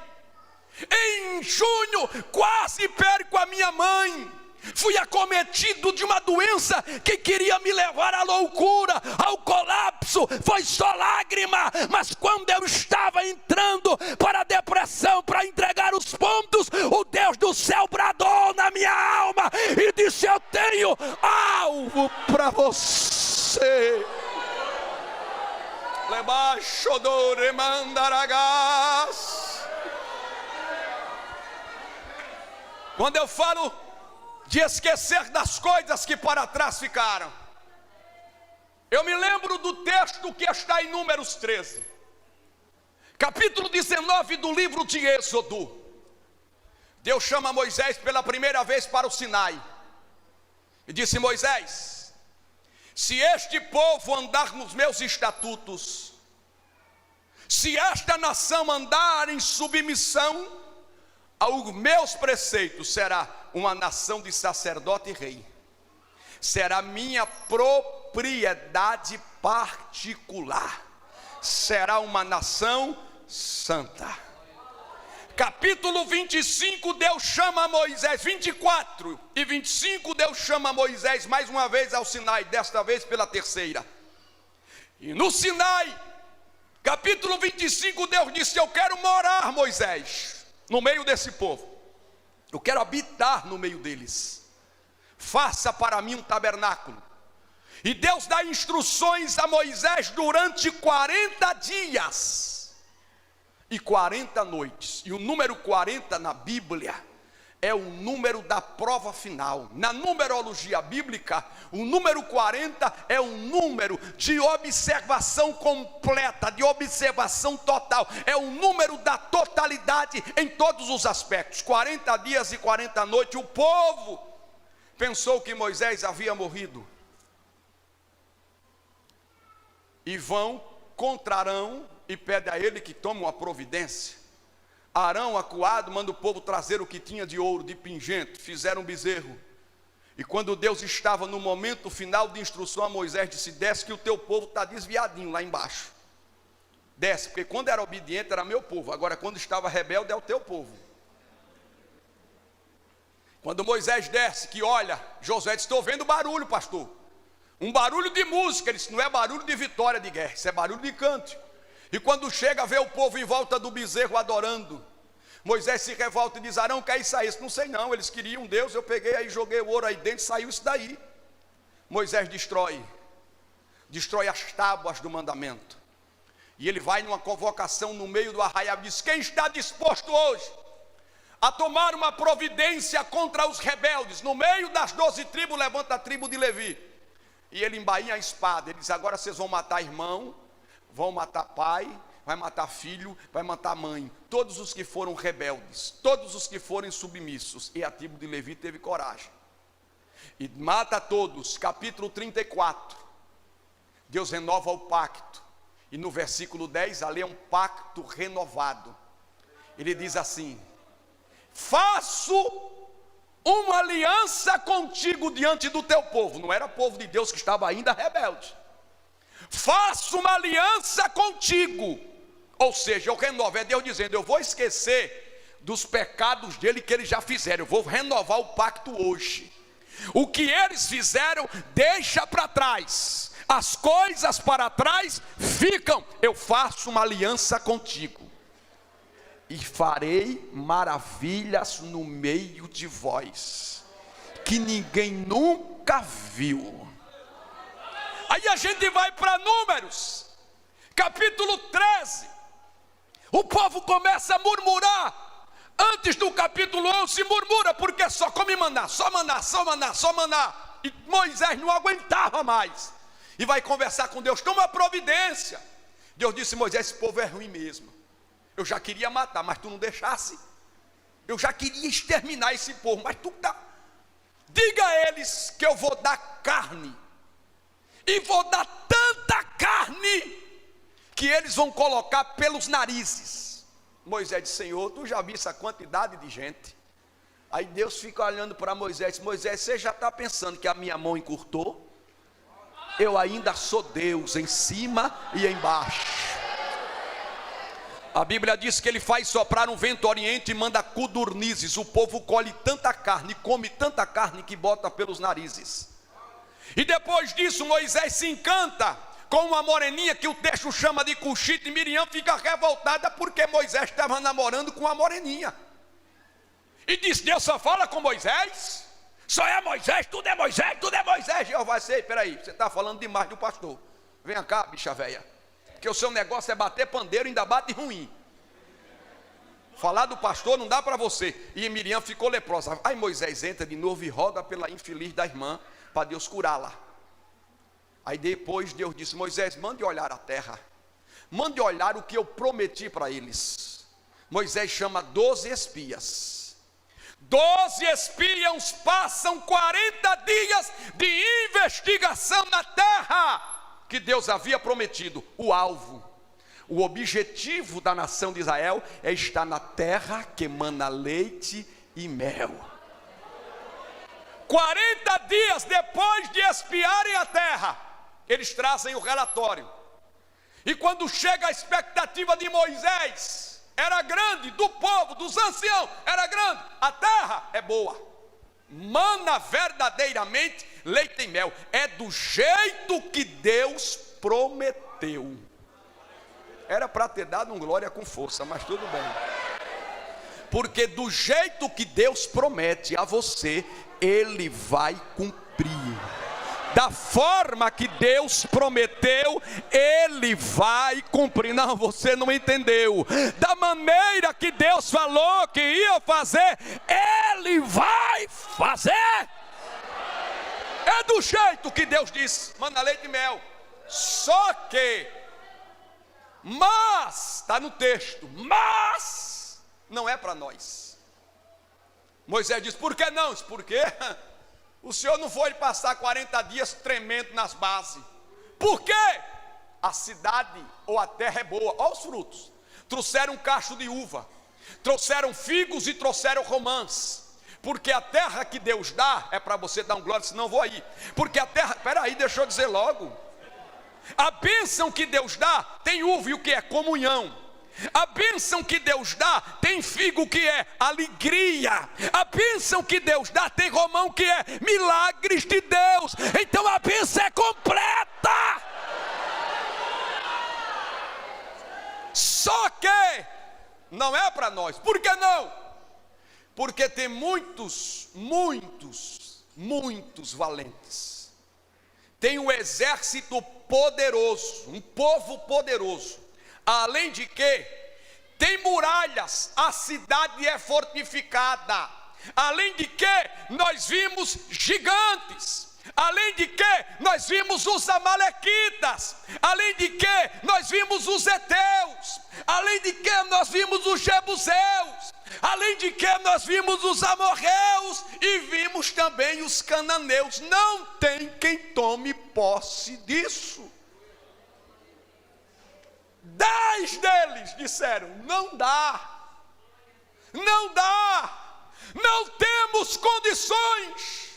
Em junho quase perco a minha mãe. Fui acometido de uma doença que queria me levar à loucura, ao colapso. Foi só lágrima. Mas quando eu estava entrando para a depressão, para entregar os pontos, o Deus do céu bradou na minha alma e disse: eu tenho algo para você. Lebaixodore mandaragás. Quando eu falo de esquecer das coisas que para trás ficaram, eu me lembro do texto que está em Números 13, capítulo 19 do livro de Êxodo. Deus chama Moisés pela primeira vez para o Sinai e disse: Moisés, se este povo andar nos meus estatutos, se esta nação andar em submissão aos meus preceitos, será uma nação de sacerdote e rei, será minha propriedade particular, será uma nação santa. Capítulo 25, Deus chama Moisés, 24 e 25, Deus chama Moisés mais uma vez ao Sinai, desta vez pela terceira. E no Sinai, capítulo 25, Deus disse: eu quero morar, Moisés, no meio desse povo, eu quero habitar no meio deles. Faça para mim um tabernáculo. E Deus dá instruções a Moisés durante 40 dias e 40 noites. E o número 40 na Bíblia é o número da prova final. Na numerologia bíblica, o número 40 é um número de observação completa, de observação total. É o número da totalidade em todos os aspectos. 40 dias e 40 noites. O povo pensou que Moisés havia morrido. E vão contra Arão e pedem a ele que tome uma providência. Arão, acuado, manda o povo trazer o que tinha de ouro, de pingente. Fizeram um bezerro. E quando Deus estava no momento final de instrução a Moisés, disse: desce que o teu povo está desviadinho lá embaixo. Desce, porque quando era obediente era meu povo. Agora quando estava rebelde é o teu povo. Quando Moisés desce, que olha, Josué disse: estou vendo barulho, pastor. Um barulho de música. Ele disse: não é barulho de vitória de guerra, isso é barulho de cântico. E quando chega, vê o povo em volta do bezerro adorando. Moisés se revolta e diz: Arão, que é isso aí? Não sei não, eles queriam Deus, eu peguei aí, joguei o ouro aí dentro, saiu isso daí. Moisés destrói as tábuas do mandamento. E ele vai numa convocação no meio do arraial e diz: quem está disposto hoje a tomar uma providência contra os rebeldes? No meio das 12 tribos, levanta a tribo de Levi. E ele embainha a espada, ele diz: agora vocês vão matar irmão, vão matar pai, vai matar filho, vai matar mãe, todos os que foram rebeldes, todos os que forem submissos. E a tribo de Levi teve coragem e mata todos. Capítulo 34, Deus renova o pacto, e no versículo 10 ali é um pacto renovado. Ele diz assim: faço uma aliança contigo diante do teu povo. Não era povo de Deus que estava ainda rebelde. Faço uma aliança contigo. Ou seja, eu renovo, é Deus dizendo, eu vou esquecer dos pecados dele que eles já fizeram, eu vou renovar o pacto hoje. O que eles fizeram, deixa para trás. As coisas para trás ficam. Eu faço uma aliança contigo. E farei maravilhas no meio de vós, que ninguém nunca viu. Aí a gente vai para Números, capítulo 13. O povo começa a murmurar. Antes do capítulo 11 murmura, porque só come maná, só maná, só maná, só maná. E Moisés não aguentava mais. E vai conversar com Deus, toma providência. Deus disse, Moisés, esse povo é ruim mesmo. Eu já queria matar, mas tu não deixasse. Eu já queria exterminar esse povo, mas tu dá. Diga a eles que eu vou dar carne. E vou dar tanta carne que eles vão colocar pelos narizes. Moisés disse, Senhor, tu já viu essa quantidade de gente? Aí Deus fica olhando para Moisés, Moisés, você já está pensando que a minha mão encurtou? Eu ainda sou Deus, em cima e embaixo. A Bíblia diz que ele faz soprar um vento oriente e manda codornizes. O povo colhe tanta carne, come tanta carne que bota pelos narizes. E depois disso Moisés se encanta com uma moreninha que o texto chama de Cuxita, e Miriam fica revoltada porque Moisés estava namorando com uma moreninha. E diz, Deus só fala com Moisés? Só é Moisés, tudo é Moisés, tudo é Moisés. Jeová disse, peraí, você está falando demais do pastor. Vem cá, bicha velha, porque o seu negócio é bater pandeiro, ainda bate ruim. Falar do pastor não dá para você. E Miriam ficou leprosa. Aí Moisés entra de novo e roda pela infeliz da irmã para Deus curá-la. Aí depois Deus disse, Moisés, mande olhar a terra, mande olhar o que eu prometi para eles. Moisés chama 12 espias. 12 espias passam 40 dias de investigação na terra que Deus havia prometido. O alvo, o objetivo da nação de Israel é estar na terra que emana leite e mel. 40 dias depois de espiarem a terra, eles trazem o relatório. E quando chega a expectativa de Moisés, era grande, do povo, dos anciãos, era grande. A terra é boa, mana verdadeiramente leite e mel. É do jeito que Deus prometeu. Era para ter dado um glória com força, mas tudo bem. Porque do jeito que Deus promete a você, Ele vai cumprir. Da forma que Deus prometeu, Ele vai cumprir. Não, você não entendeu. Da maneira que Deus falou que ia fazer, Ele vai fazer. É do jeito que Deus disse, manda leite e mel. Só que, mas, está no texto, mas, não é para nós. Moisés diz, por que não? Por quê? O Senhor não foi passar 40 dias tremendo nas bases. Por quê? A cidade ou a terra é boa. Olha os frutos. Trouxeram um cacho de uva, trouxeram figos e trouxeram romãs. Porque a terra que Deus dá, é para você dar um glória, senão eu vou aí. Porque a terra, peraí, deixa eu dizer logo. A bênção que Deus dá tem uva, e o que é? Comunhão. A bênção que Deus dá tem figo, que é alegria. A bênção que Deus dá tem romão, que é milagres de Deus. Então a bênção é completa. Só que não é para nós. Por que não? Porque tem muitos valentes. Tem um exército poderoso, um povo poderoso. Além de que tem muralhas, a cidade é fortificada. Além de que nós vimos gigantes. Além de que nós vimos os amalequitas. Além de que nós vimos os heteus. Além de que nós vimos os jebuseus. Além de que nós vimos os amorreus e vimos também os cananeus. Não tem quem tome posse disso. 10 deles disseram, não dá, não dá, não temos condições.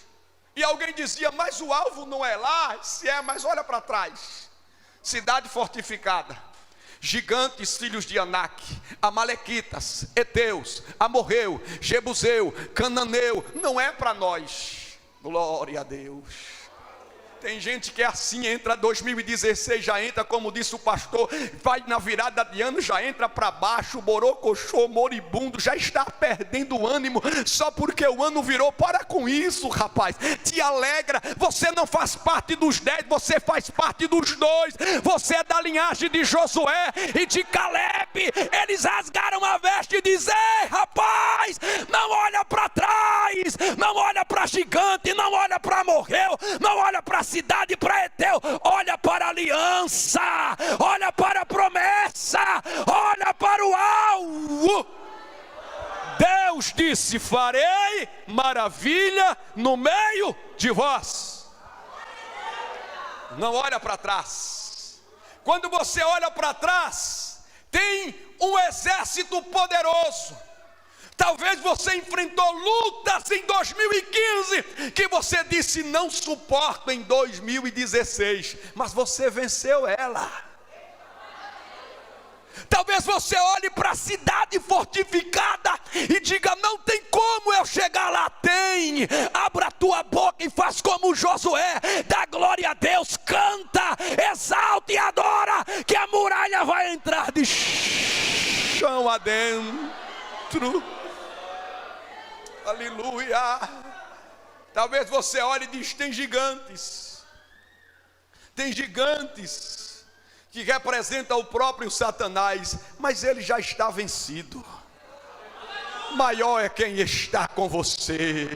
E alguém dizia, mas o alvo não é lá. Se é, mas olha para trás. Cidade fortificada, gigantes filhos de Anak, amalequitas, heteus, amorreu, jebuseu, cananeu. Não é para nós. Glória a Deus. Tem gente que é assim, entra 2016, já entra, como disse o pastor, vai na virada de ano, já entra para baixo, borocochô, moribundo, já está perdendo o ânimo, só porque o ano virou. Para com isso, rapaz, te alegra, você não faz parte dos 10, você faz parte dos 2, você é da linhagem de Josué e de Caleb. Eles rasgaram a veste e dizem, ei rapaz, não olha para trás, não olha para gigante, não olha para morreu, não olha para cidade, para Eteu, olha para a aliança, olha para a promessa, olha para o alvo. Deus disse, farei maravilha no meio de vós. Não olha para trás. Quando você olha para trás, tem um exército poderoso. Talvez você enfrentou lutas em 2015 que você disse não suporto em 2016, mas você venceu ela. Talvez você olhe para a cidade fortificada e diga, não tem como eu chegar lá. Tem, abra a tua boca e faz como Josué, dá glória a Deus, canta, exalta e adora, que a muralha vai entrar de chão adentro. Aleluia. Talvez você olhe e diz, tem gigantes que representam o próprio Satanás, mas ele já está vencido. Maior é quem está com você.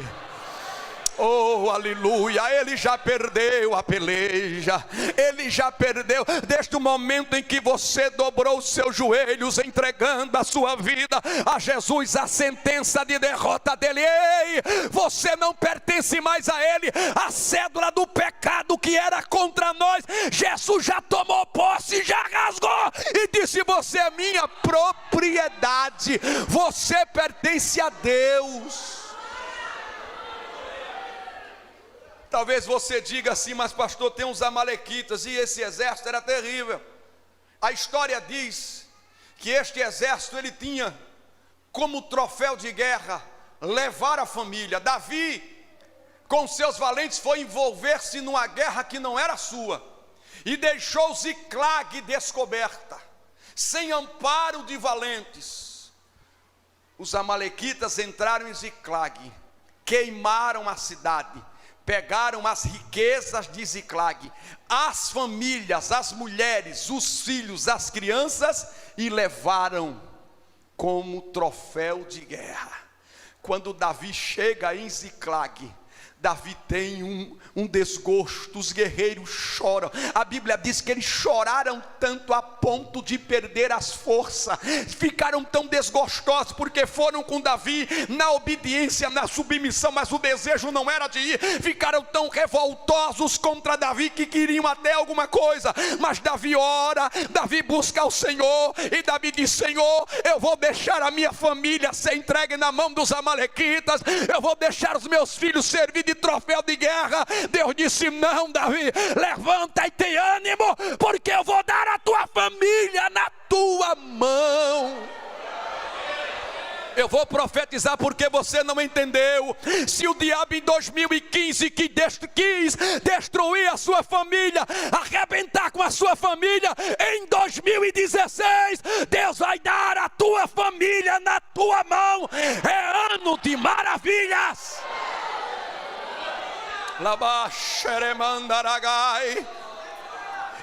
Oh, aleluia, ele já perdeu a peleja, ele já perdeu. Desde o momento em que você dobrou os seus joelhos, entregando a sua vida a Jesus, a sentença de derrota dele, ei, você não pertence mais a ele. A cédula do pecado que era contra nós, Jesus já tomou posse, já rasgou e disse, você é minha propriedade, você pertence a Deus. Talvez você diga assim, mas pastor, tem uns amalequitas, e esse exército era terrível. A história diz que este exército, ele tinha como troféu de guerra levar a família. Davi, com seus valentes, foi envolver-se numa guerra que não era sua, e deixou Ziclag descoberta, sem amparo de valentes. Os amalequitas entraram em Ziclag, queimaram a cidade, pegaram as riquezas de Ziclag, as famílias, as mulheres, os filhos, as crianças, e levaram como troféu de guerra. Quando Davi chega em Ziclag, Davi tem um desgosto, os guerreiros choram. A Bíblia diz que eles choraram tanto a ponto de perder as forças, ficaram tão desgostosos, porque foram com Davi na obediência, na submissão, mas o desejo não era de ir. Ficaram tão revoltosos contra Davi que queriam até alguma coisa, mas Davi ora, Davi busca o Senhor, e Davi diz, Senhor, eu vou deixar a minha família ser entregue na mão dos amalequitas, eu vou deixar os meus filhos servir de troféu de guerra. Deus disse, não, Davi, levanta e tem ânimo, porque eu vou dar a tua família na tua mão. Eu vou profetizar porque você não entendeu. Se o diabo em 2015 quis destruir a sua família, arrebentar com a sua família, em 2016 Deus vai dar a tua família na tua mão. É ano de maravilhas.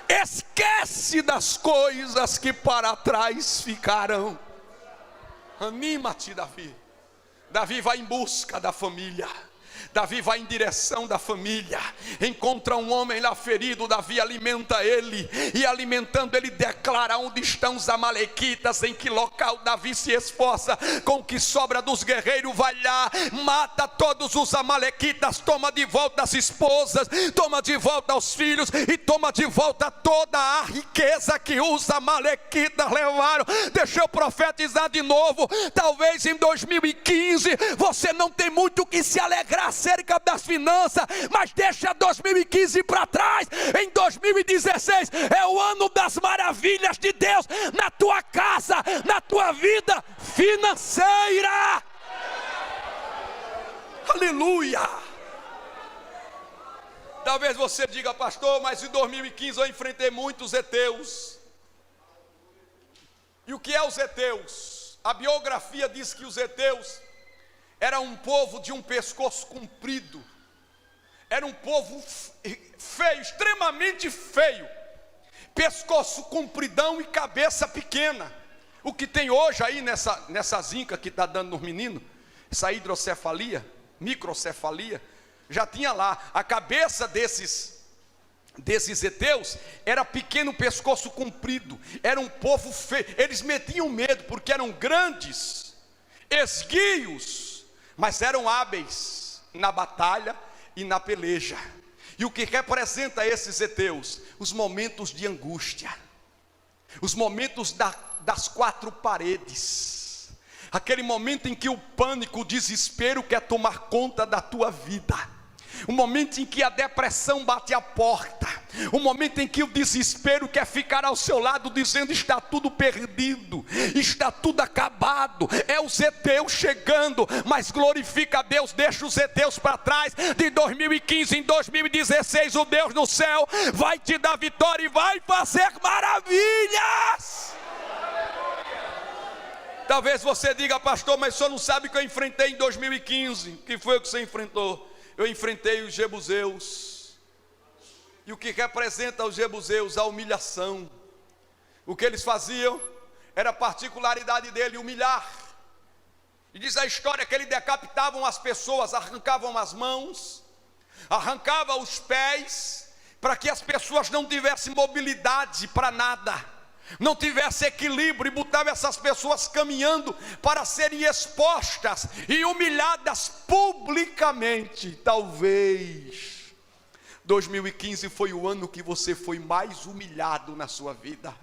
Esquece das coisas que para trás ficaram. Anima-te, Davi. Davi vai em busca da família. Davi vai em direção da família, encontra um homem lá ferido. Davi alimenta ele, e alimentando ele declara: onde estão os amalequitas? Em que local? Davi se esforça com o que sobra dos guerreiros, vai lá, mata todos os amalequitas, toma de volta as esposas, toma de volta os filhos, e toma de volta toda a riqueza que os amalequitas levaram. Deixa eu profetizar de novo: talvez em 2015 você não tem muito o que se alegrar acerca das finanças, mas deixa 2015 para trás. Em 2016 é o ano das maravilhas de Deus na tua casa, na tua vida financeira. Aleluia. Talvez você diga: pastor, mas em 2015 eu enfrentei muitos heteus. E o que é os heteus? A biografia diz que os heteus era um povo de um pescoço comprido, era um povo feio, extremamente feio, pescoço compridão e cabeça pequena. O que tem hoje aí nessa zinca que está dando nos meninos, essa hidrocefalia, microcefalia, já tinha lá. A cabeça desses heteus era pequeno, pescoço comprido, era um povo feio. Eles metiam medo porque eram grandes, esguios, mas eram hábeis na batalha e na peleja. E o que representa esses heteus? Os momentos de angústia, os momentos das quatro paredes, aquele momento em que o pânico, o desespero quer tomar conta da tua vida, o momento em que a depressão bate a porta, o momento em que o desespero quer ficar ao seu lado dizendo: está tudo perdido, está tudo acabado. É os heteus chegando, mas glorifica a Deus, deixa os heteus para trás. De 2015 em 2016 o Deus do céu vai te dar vitória e vai fazer maravilhas. Talvez você diga: pastor, mas o senhor não sabe o que eu enfrentei em 2015. O que foi o que você enfrentou? Eu enfrentei os jebuseus. E o que representa os jebuseus? A humilhação. O que eles faziam era a particularidade dele, humilhar. E diz a história que eles decapitavam as pessoas, arrancavam as mãos, arrancavam os pés, para que as pessoas não tivessem mobilidade para nada, não tivesse equilíbrio, e botava essas pessoas caminhando para serem expostas e humilhadas publicamente. Talvez 2015 foi o ano que você foi mais humilhado na sua vida.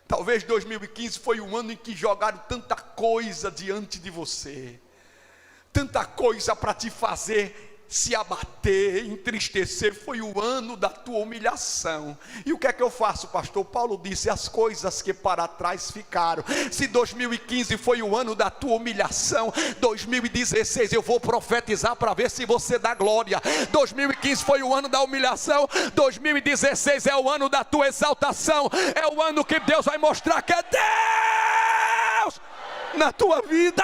Talvez 2015 foi o ano em que jogaram tanta coisa diante de você, tanta coisa para te fazer se abater, entristecer. Foi o ano da tua humilhação. E o que é que eu faço, pastor? Paulo disse: as coisas que para trás ficaram. Se 2015 foi o ano da tua humilhação, 2016 eu vou profetizar para ver se você dá glória. 2015 foi o ano da humilhação, 2016 é o ano da tua exaltação. É o ano que Deus vai mostrar que é Deus na tua vida.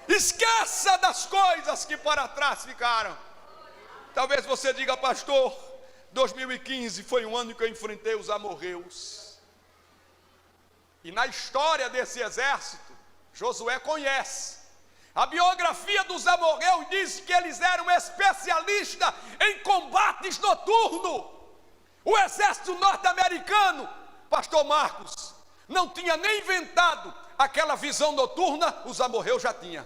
Esqueça das coisas que para trás ficaram. Talvez você diga: pastor, 2015 foi um ano que eu enfrentei os amorreus. E na história desse exército, Josué conhece. A biografia dos amorreus diz que eles eram especialistas em combates noturnos. O exército norte-americano, pastor Marcos, não tinha nem inventado aquela visão noturna. Os amorreus já tinham,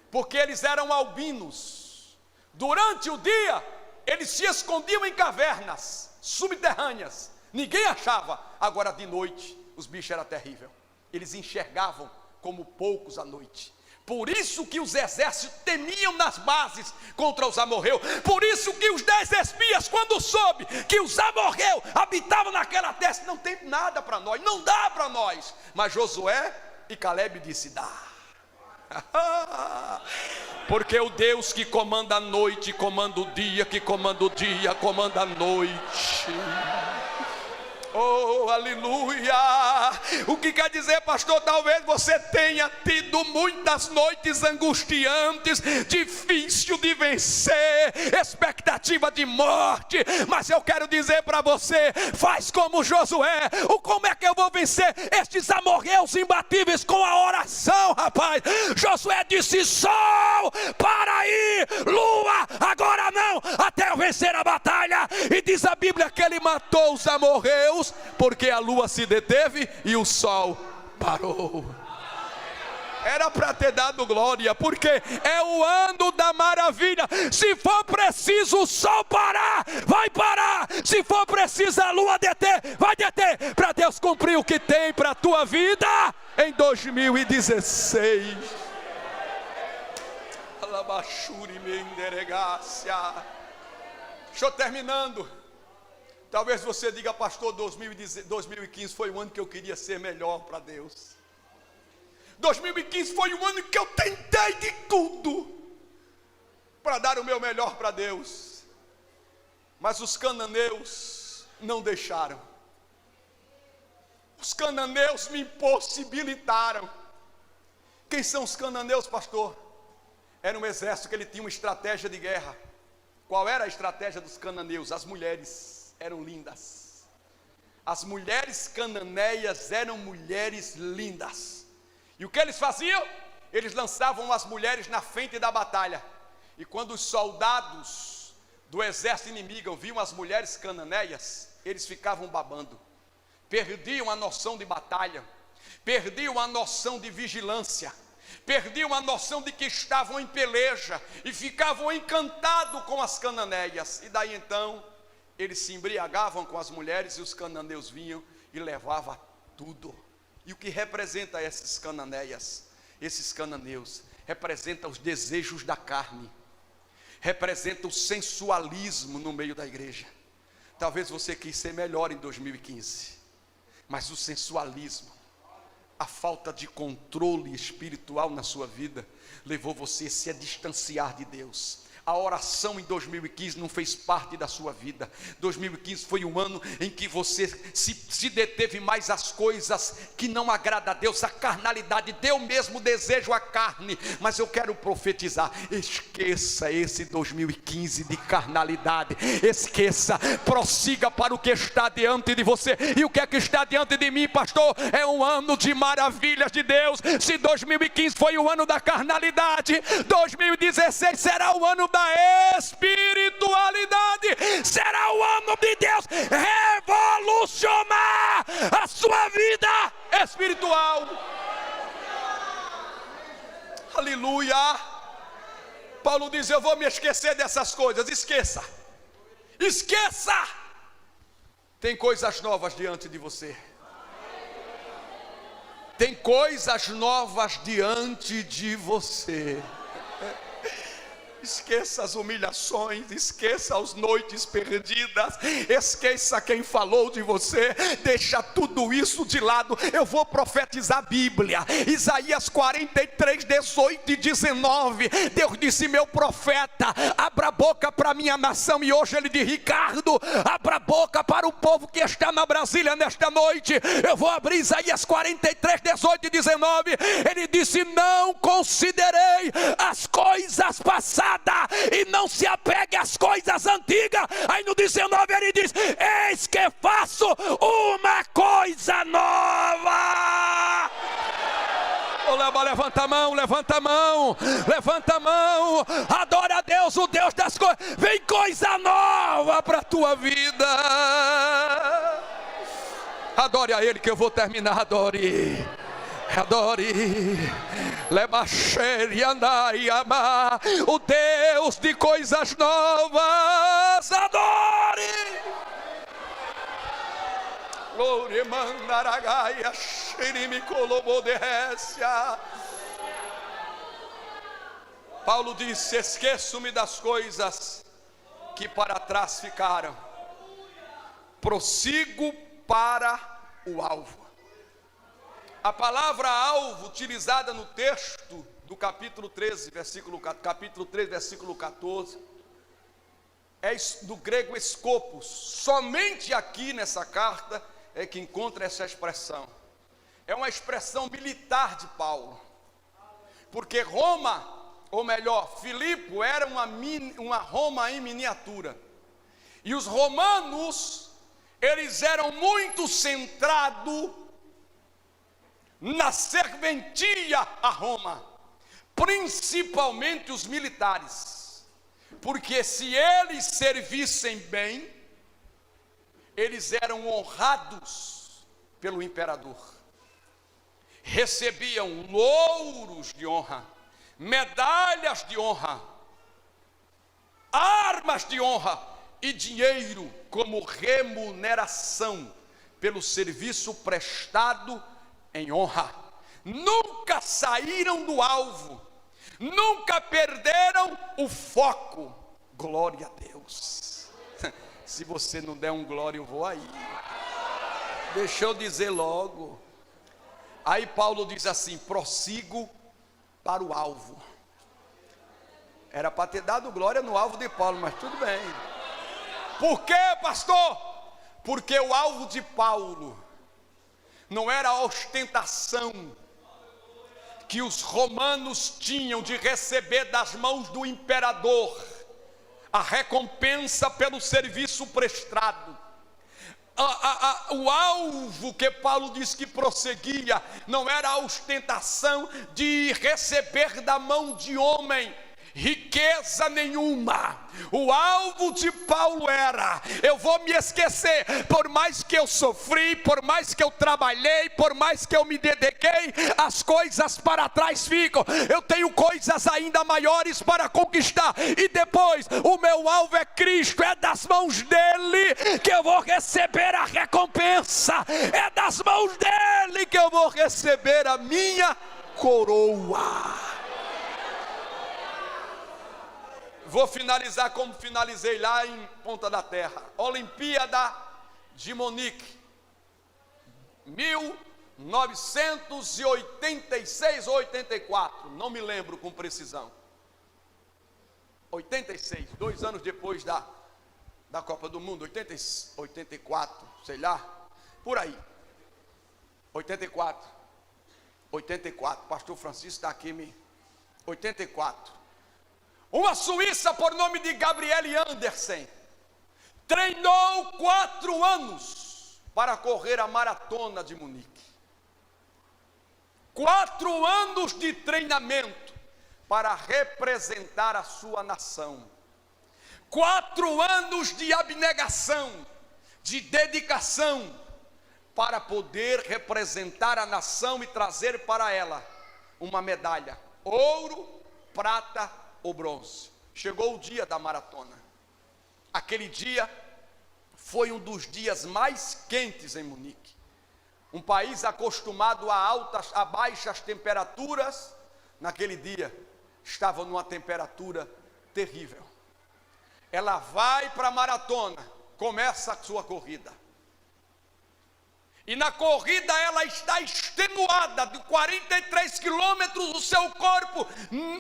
porque eles eram albinos. Durante o dia eles se escondiam em cavernas subterrâneas, ninguém achava. Agora de noite os bichos eram terríveis, eles enxergavam como poucos à noite. Por isso que os exércitos temiam nas bases contra os amorreus. Por isso que os 10 espias, quando soube que os amorreus habitavam naquela terra, não tem nada para nós, não dá para nós. Mas Josué e Caleb disse: dá. Porque o Deus que comanda a noite, comanda o dia, que comanda o dia, comanda a noite. Oh, aleluia! O que quer dizer, pastor? Talvez você tenha tido muitas noites angustiantes, difícil de vencer, expectativa de morte, mas eu quero dizer para você, faz como Josué. Como é que eu vou vencer estes amorreus imbatíveis? Com a oração, rapaz. Josué disse: sol, para aí, lua, agora não, até eu vencer a batalha. E diz a Bíblia que ele matou os amorreus, porque a lua se deteve e o sol parou. Era para ter dado glória, porque é o ano da maravilha. Se for preciso o sol parar, vai parar. Se for preciso a lua deter, vai deter, para Deus cumprir o que tem para a tua vida em 2016. Estou terminando. Talvez você diga: pastor, 2015 foi o ano que eu queria ser melhor para Deus. 2015 foi o ano que eu tentei de tudo para dar o meu melhor para Deus, mas os cananeus não deixaram. Os cananeus me impossibilitaram. Quem são os cananeus, pastor? Era um exército que ele tinha uma estratégia de guerra. Qual era a estratégia dos cananeus? As mulheres eram lindas. As mulheres cananeias eram mulheres lindas. E o que eles faziam? Eles lançavam as mulheres na frente da batalha. E quando os soldados do exército inimigo viam as mulheres cananeias, eles ficavam babando. Perdiam a noção de batalha, perdiam a noção de vigilância, perdiam a noção de que estavam em peleja e ficavam encantados com as cananeias. E daí então eles se embriagavam com as mulheres e os cananeus vinham e levavam tudo. E o que representa esses cananeias? Esses cananeus representam os desejos da carne, representa o sensualismo no meio da igreja. Talvez você quis ser melhor em 2015, mas o sensualismo, a falta de controle espiritual na sua vida, levou você a se distanciar de Deus. A oração em 2015 não fez parte da sua vida. 2015 foi um ano em que você se deteve mais às coisas que não agradam a Deus. A carnalidade deu mesmo desejo à carne. Mas eu quero profetizar: esqueça esse 2015 de carnalidade. Esqueça, prossiga para o que está diante de você. E o que é que está diante de mim, pastor? É um ano de maravilhas de Deus. Se 2015 foi o ano da carnalidade, 2016 será o ano da espiritualidade. Será o ano de Deus revolucionar a sua vida espiritual. Aleluia. Paulo diz: eu vou me esquecer dessas coisas. Esqueça, esqueça. Tem coisas novas diante de você. Tem coisas novas diante de você. Esqueça as humilhações, esqueça as noites perdidas, esqueça quem falou de você, deixa tudo isso de lado. Eu vou profetizar a Bíblia. Isaías 43, 18 e 19. Deus disse: meu profeta, abra a boca para a minha nação. E hoje ele diz: Ricardo, abra a boca para o povo que está na Brasília nesta noite. Eu vou abrir Isaías 43, 18 e 19. Ele disse: não considerei as coisas passadas e não se apegue às coisas antigas. Aí no 19 ele diz: eis que faço uma coisa nova. Levanta a mão, levanta a mão, levanta a mão. Adora a Deus, o Deus das coisas. Vem coisa nova para a tua vida. Adore a Ele, que eu vou terminar. Adore, adore. O Deus de coisas novas. Adore. Paulo disse: esqueço-me das coisas que para trás ficaram, prossigo para o alvo. A palavra alvo utilizada no texto do capítulo 3, versículo 14, é do grego escopos. Somente aqui nessa carta é que encontra essa expressão. É uma expressão militar de Paulo. Porque Roma, ou melhor, Filipe era uma Roma em miniatura. E os romanos, eles eram muito centrados na serventia a Roma, principalmente os militares, porque se eles servissem bem, eles eram honrados pelo imperador, recebiam louros de honra, medalhas de honra, armas de honra e dinheiro como remuneração pelo serviço prestado em honra. Nunca saíram do alvo, nunca perderam o foco. Glória a Deus. Se você não der um glória, eu vou aí. Deixa eu dizer logo. Aí Paulo diz assim: prossigo para o alvo. Era para ter dado glória no alvo de Paulo, mas tudo bem. Por quê, pastor? Porque o alvo de Paulo não era a ostentação que os romanos tinham de receber das mãos do imperador a recompensa pelo serviço prestado. O alvo que Paulo diz que prosseguia não era a ostentação de receber da mão de homem riqueza nenhuma. O alvo de Paulo era: eu vou me esquecer, por mais que eu sofri, por mais que eu trabalhei, por mais que eu me dediquei, as coisas para trás ficam, eu tenho coisas ainda maiores para conquistar, e depois o meu alvo é Cristo, é das mãos dele que eu vou receber a recompensa, é das mãos dele que eu vou receber a minha coroa. Vou finalizar como finalizei lá em Ponta da Terra. Olimpíada de Munique, 1986 ou 84, não me lembro com precisão. 86, 2 anos depois da Copa do Mundo, 84, sei lá, por aí. 84, pastor Francisco está aqui, 84. Uma suíça por nome de Gabriele Andersen treinou 4 anos para correr a maratona de Munique. 4 anos de treinamento para representar a sua nação. 4 anos de abnegação, de dedicação, para poder representar a nação e trazer para ela uma medalha, ouro, prata ou bronze. Chegou o dia da maratona. Aquele dia foi um dos dias mais quentes em Munique. Um país acostumado a baixas temperaturas, naquele dia estava numa temperatura terrível. Ela vai para a maratona, começa a sua corrida. E na corrida ela está extenuada, de 43 quilômetros, o seu corpo,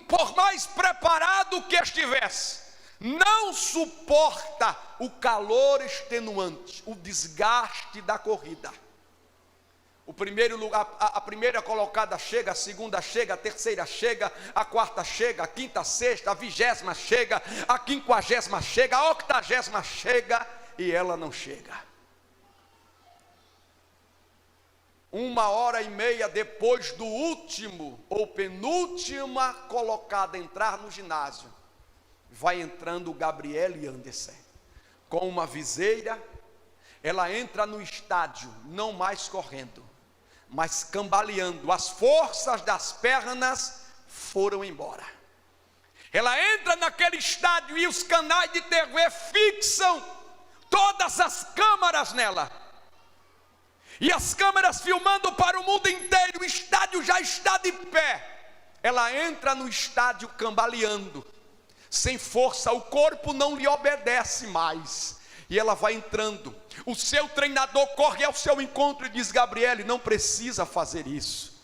por mais preparado que estivesse, não suporta o calor extenuante, o desgaste da corrida. O primeiro lugar, a primeira colocada chega, a segunda chega, a terceira chega, a quarta chega, a quinta, a sexta, a 20ª chega, a 50ª chega, a 80ª chega, e ela não chega. 1h30 depois do último ou penúltima colocada entrar no ginásio, vai entrando Gabriele Andersen com uma viseira. Ela entra no estádio, não mais correndo, mas cambaleando. As forças das pernas foram embora. Ela entra naquele estádio e os canais de TV fixam todas as câmeras nela. E as câmeras filmando para o mundo inteiro. O estádio já está de pé. Ela entra no estádio cambaleando, sem força, o corpo não lhe obedece mais. E ela vai entrando. O seu treinador corre ao seu encontro e diz: Gabriele, não precisa fazer isso.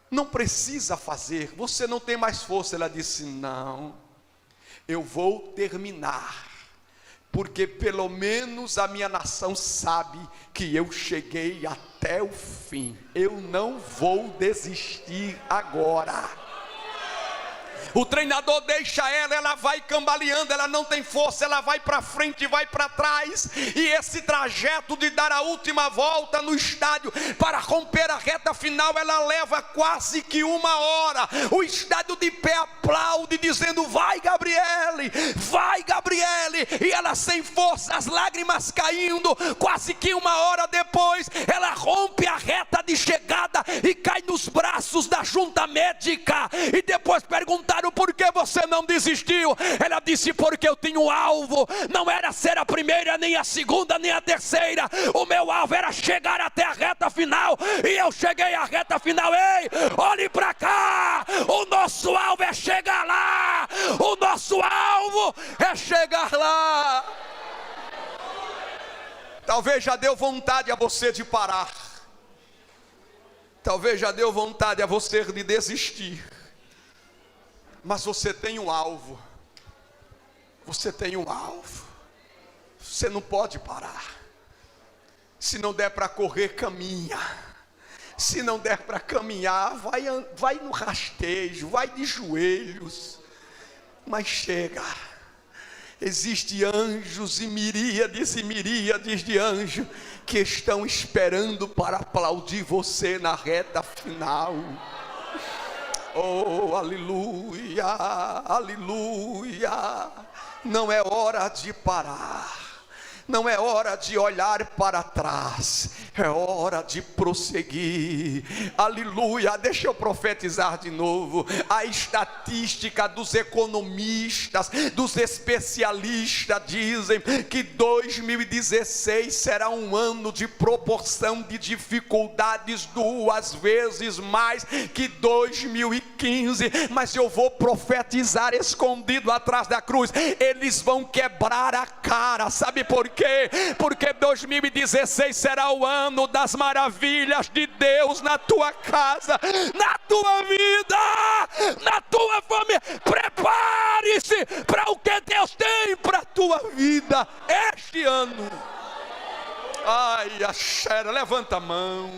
Não precisa fazer, você não tem mais força. Ela disse: não, eu vou terminar porque pelo menos a minha nação sabe que eu cheguei até o fim. Eu não vou desistir agora. O treinador deixa ela vai cambaleando, ela não tem força, ela vai para frente e vai para trás, e esse trajeto de dar a última volta no estádio para romper a reta final, ela leva quase que 1 hora. O estádio de pé aplaude, dizendo: vai Gabriele, e ela sem força, as lágrimas caindo. Quase que 1 hora depois, ela rompe a reta de chegada e cai nos braços da junta médica, e depois perguntaram: por que você não desistiu? Ela disse: porque eu tinha um alvo, não era ser a primeira, nem a segunda, nem a terceira. O meu alvo era chegar até a reta final, e eu cheguei à reta final. Ei, olhe para cá, o nosso alvo é chegar lá, o nosso alvo é chegar lá. Talvez já deu vontade a você de parar, talvez já deu vontade a você de desistir, mas você tem um alvo. Você tem um alvo. Você não pode parar. Se não der para correr, caminha. Se não der para caminhar, vai no rastejo, vai de joelhos, mas chega. Existem anjos e miríades de anjos que estão esperando para aplaudir você na reta final. Oh, aleluia, aleluia. Não é hora de parar, não é hora de olhar para trás, é hora de prosseguir. Aleluia. Deixa eu profetizar de novo. A estatística dos economistas, dos especialistas, dizem que 2016 será um ano de proporção de dificuldades 2 vezes mais que 2015. Mas eu vou profetizar escondido atrás da cruz: eles vão quebrar a cara. Sabe por quê? Porque 2016 será o ano das maravilhas de Deus na tua casa, na tua vida, na tua família. Prepare-se para o que Deus tem para a tua vida este ano. Ai, a Xera, levanta a mão.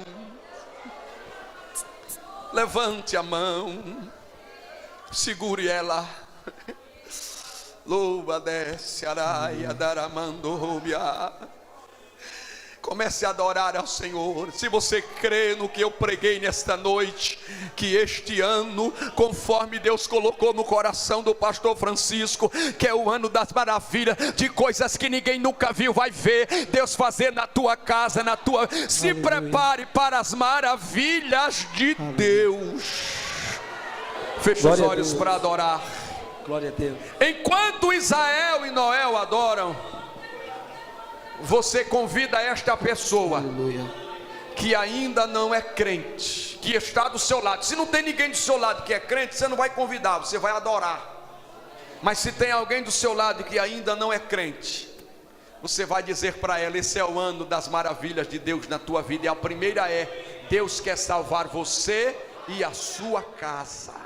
Levante a mão. Segure ela. Louva, desce, araia, daramandobia. Comece a adorar ao Senhor. Se você crê no que eu preguei nesta noite, que este ano, conforme Deus colocou no coração do pastor Francisco, que é o ano das maravilhas, de coisas que ninguém nunca viu, vai ver Deus fazer na tua casa, na tua... Se Aleluia. Prepare para as maravilhas de Aleluia. Deus. Feche os olhos para adorar. Glória a Deus. Enquanto Israel e Noé adoram, você convida esta pessoa, Aleluia. Que ainda não é crente, que está do seu lado. Se não tem ninguém do seu lado que é crente, você não vai convidar, você vai adorar. Mas se tem alguém do seu lado que ainda não é crente, você vai dizer para ela: esse é o ano das maravilhas de Deus na tua vida. E a primeira é: Deus quer salvar você e a sua casa.